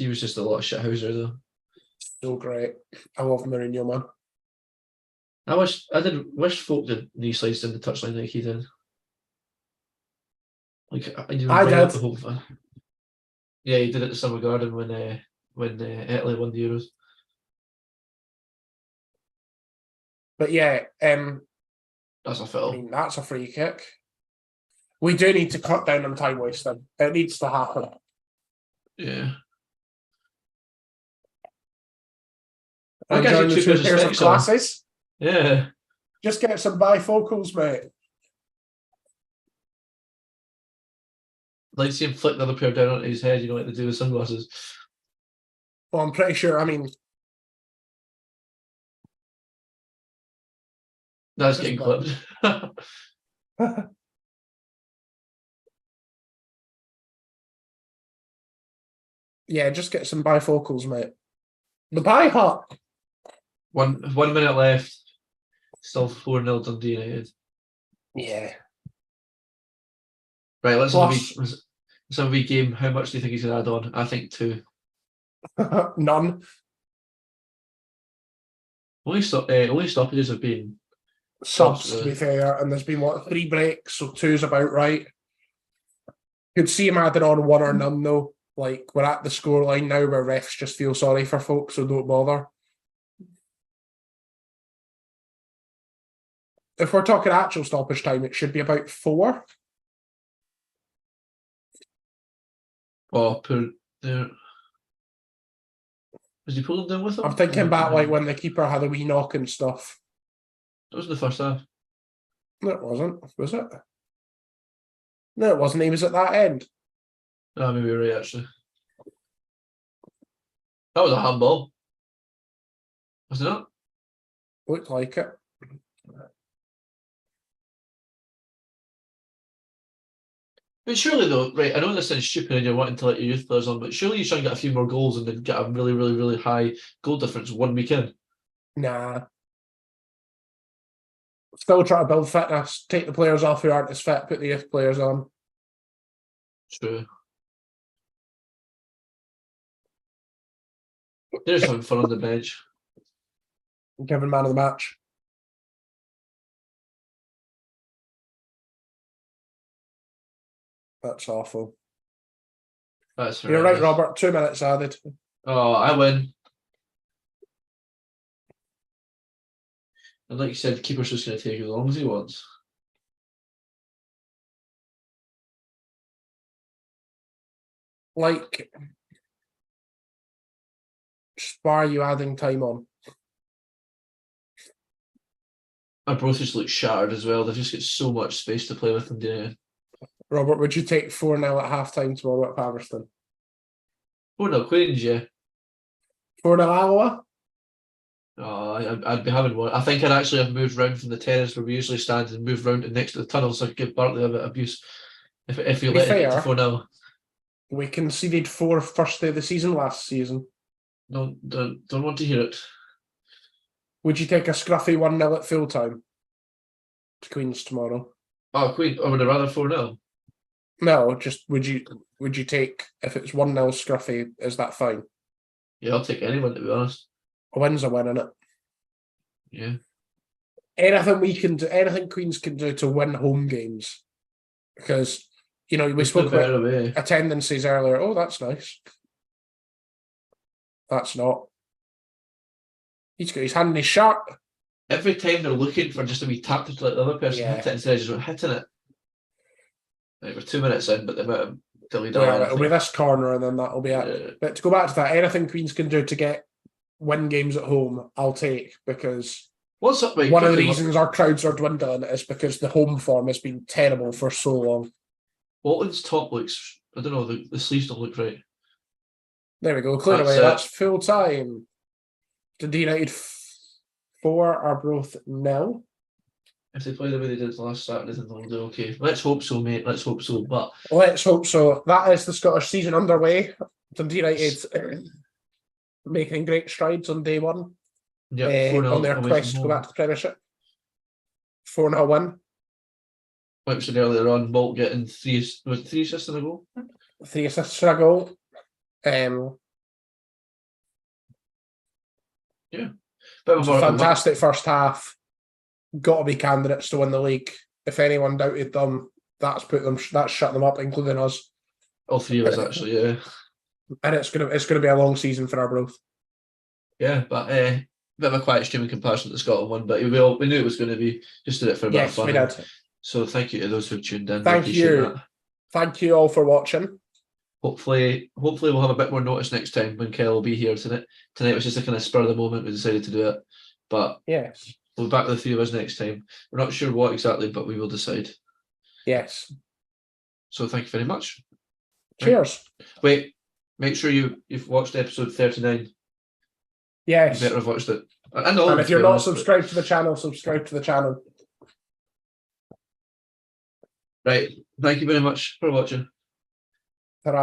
was just a lot of shithouser though. So great. I love Mourinho, man. I did wish folk did knee slides in the touchline like he did. Like I did. The whole thing. Yeah, he did it to Summer Garden when Italy won the Euros. But yeah, That's a foul. I mean, that's a free kick. We do need to cut down on time wasting. It needs to happen. Yeah. And join the 2 pairs of glasses. Yeah. Just get some bifocals, mate. Like see him flick the other pair down onto his head, like they do with sunglasses. Well, I'm pretty sure, I mean... That's getting clipped. Yeah, just get some bifocals, mate. The pie hut. 1 minute left. Still 4-0 Dundee United. Yeah. Right, let's have a wee game. How much do you think he's going to add on? I think 2. None. Only stoppages have been Subs, to be fair, and there's been 3 breaks, so 2's about right. Could see him adding on 1 or none though. Like, we're at the scoreline now where refs just feel sorry for folks, so don't bother. If we're talking actual stoppage time, it should be about 4. Oh, there. Was he pulling down with him? I'm thinking back like when the keeper had a wee knock and stuff. That was in the first half. No, it wasn't. Was it? No, it wasn't. He was at that end. Oh, maybe you're right, actually. That was a handball. Was it not? Looked like it. But surely though, right, I know this sounds stupid and you're wanting to let your youth players on, but surely you try and get a few more goals and then get a really, really, really high goal difference 1 weekend. Nah. Still try to build fitness, take the players off who aren't as fit, put the youth players on. True. They're just having fun on the bench. Given man of the match. That's awful. That's You're right, Robert. 2 minutes added. Oh, I win. And like you said, the keeper's just going to take as long as he wants. Like, why are you adding time on? Arbroath just look shattered as well. They've just got so much space to play with them, do you? Robert, would you take 4-0 at half-time tomorrow at Paverston? 4-0 Queens, yeah. 4-0 Alloa? Oh, I'd be having one. I think I'd actually have moved round from the terrace where we usually stand and moved round to next to the tunnel so I could give Bartley a bit of abuse if you let it get to 4-0. We conceded 4 first day of the season last season. No, don't want to hear it. Would you take a scruffy 1-0 at full time to Queens tomorrow? Oh, Queen, or would I rather 4-0? No, just would you take, if it's 1-0 scruffy, is that fine? Yeah, I'll take anyone, to be honest. A win's a win, innit? Yeah. Anything we can do, anything Queens can do to win home games. Because, you know, we spoke about attendances earlier. Oh, that's nice. That's not. He's got his hand in his shirt. Every time they're looking for just a wee tactic to let the other person hit it instead of just hitting it. Right, we're 2 minutes in, but they might have delayed Well, it'll be this corner and then that'll be it. Yeah. But to go back to that, anything Queens can do to win games at home, I'll take, because What's up, mate? one of the Quickly, reasons our crowds are dwindling is because the home form has been terrible for so long. Walton's top looks, I don't know, the sleeves don't look right. There we go, clear That's away. it. That's full time. Dundee United 4, Arbroath 0. If they play the way they did last Saturday, then they'll do okay. Let's hope so, mate. Let's hope so. But Let's hope so. That is the Scottish season underway. Dundee United making great strides on day one. yeah, 4-0 on their away quest to from go home. back to the Premiership. 4-0 win. Like we said earlier on, Bolt getting three assists in a goal. 3 assists for a goal. Bit of It's a a mark- fantastic first half. Got to be candidates to win the league. If anyone doubted them, that's shut them up, including us. All three of us actually, yeah. And it's gonna be a long season for Arbroath. Yeah, but bit of a quiet stream in comparison to the Scotland one, but we knew it was going to be. Just did it for a bit of Yes, fun. we did. So thank you to those who've tuned in. We Thank appreciate you. that. Thank you all for watching. Hopefully we'll have a bit more notice next time when Kel will be here tonight. Tonight was just a kind of spur of the moment. We decided to do it, but Yes. we'll be back with the three of us next time. We're not sure what exactly, but we will decide. Yes. So thank you very much. Cheers. Wait, make sure you've watched episode 39. Yes. You better have watched it. And all of And them, if you're to be not honest, but- subscribed to the channel, subscribe to the channel. Right. Thank you very much for watching.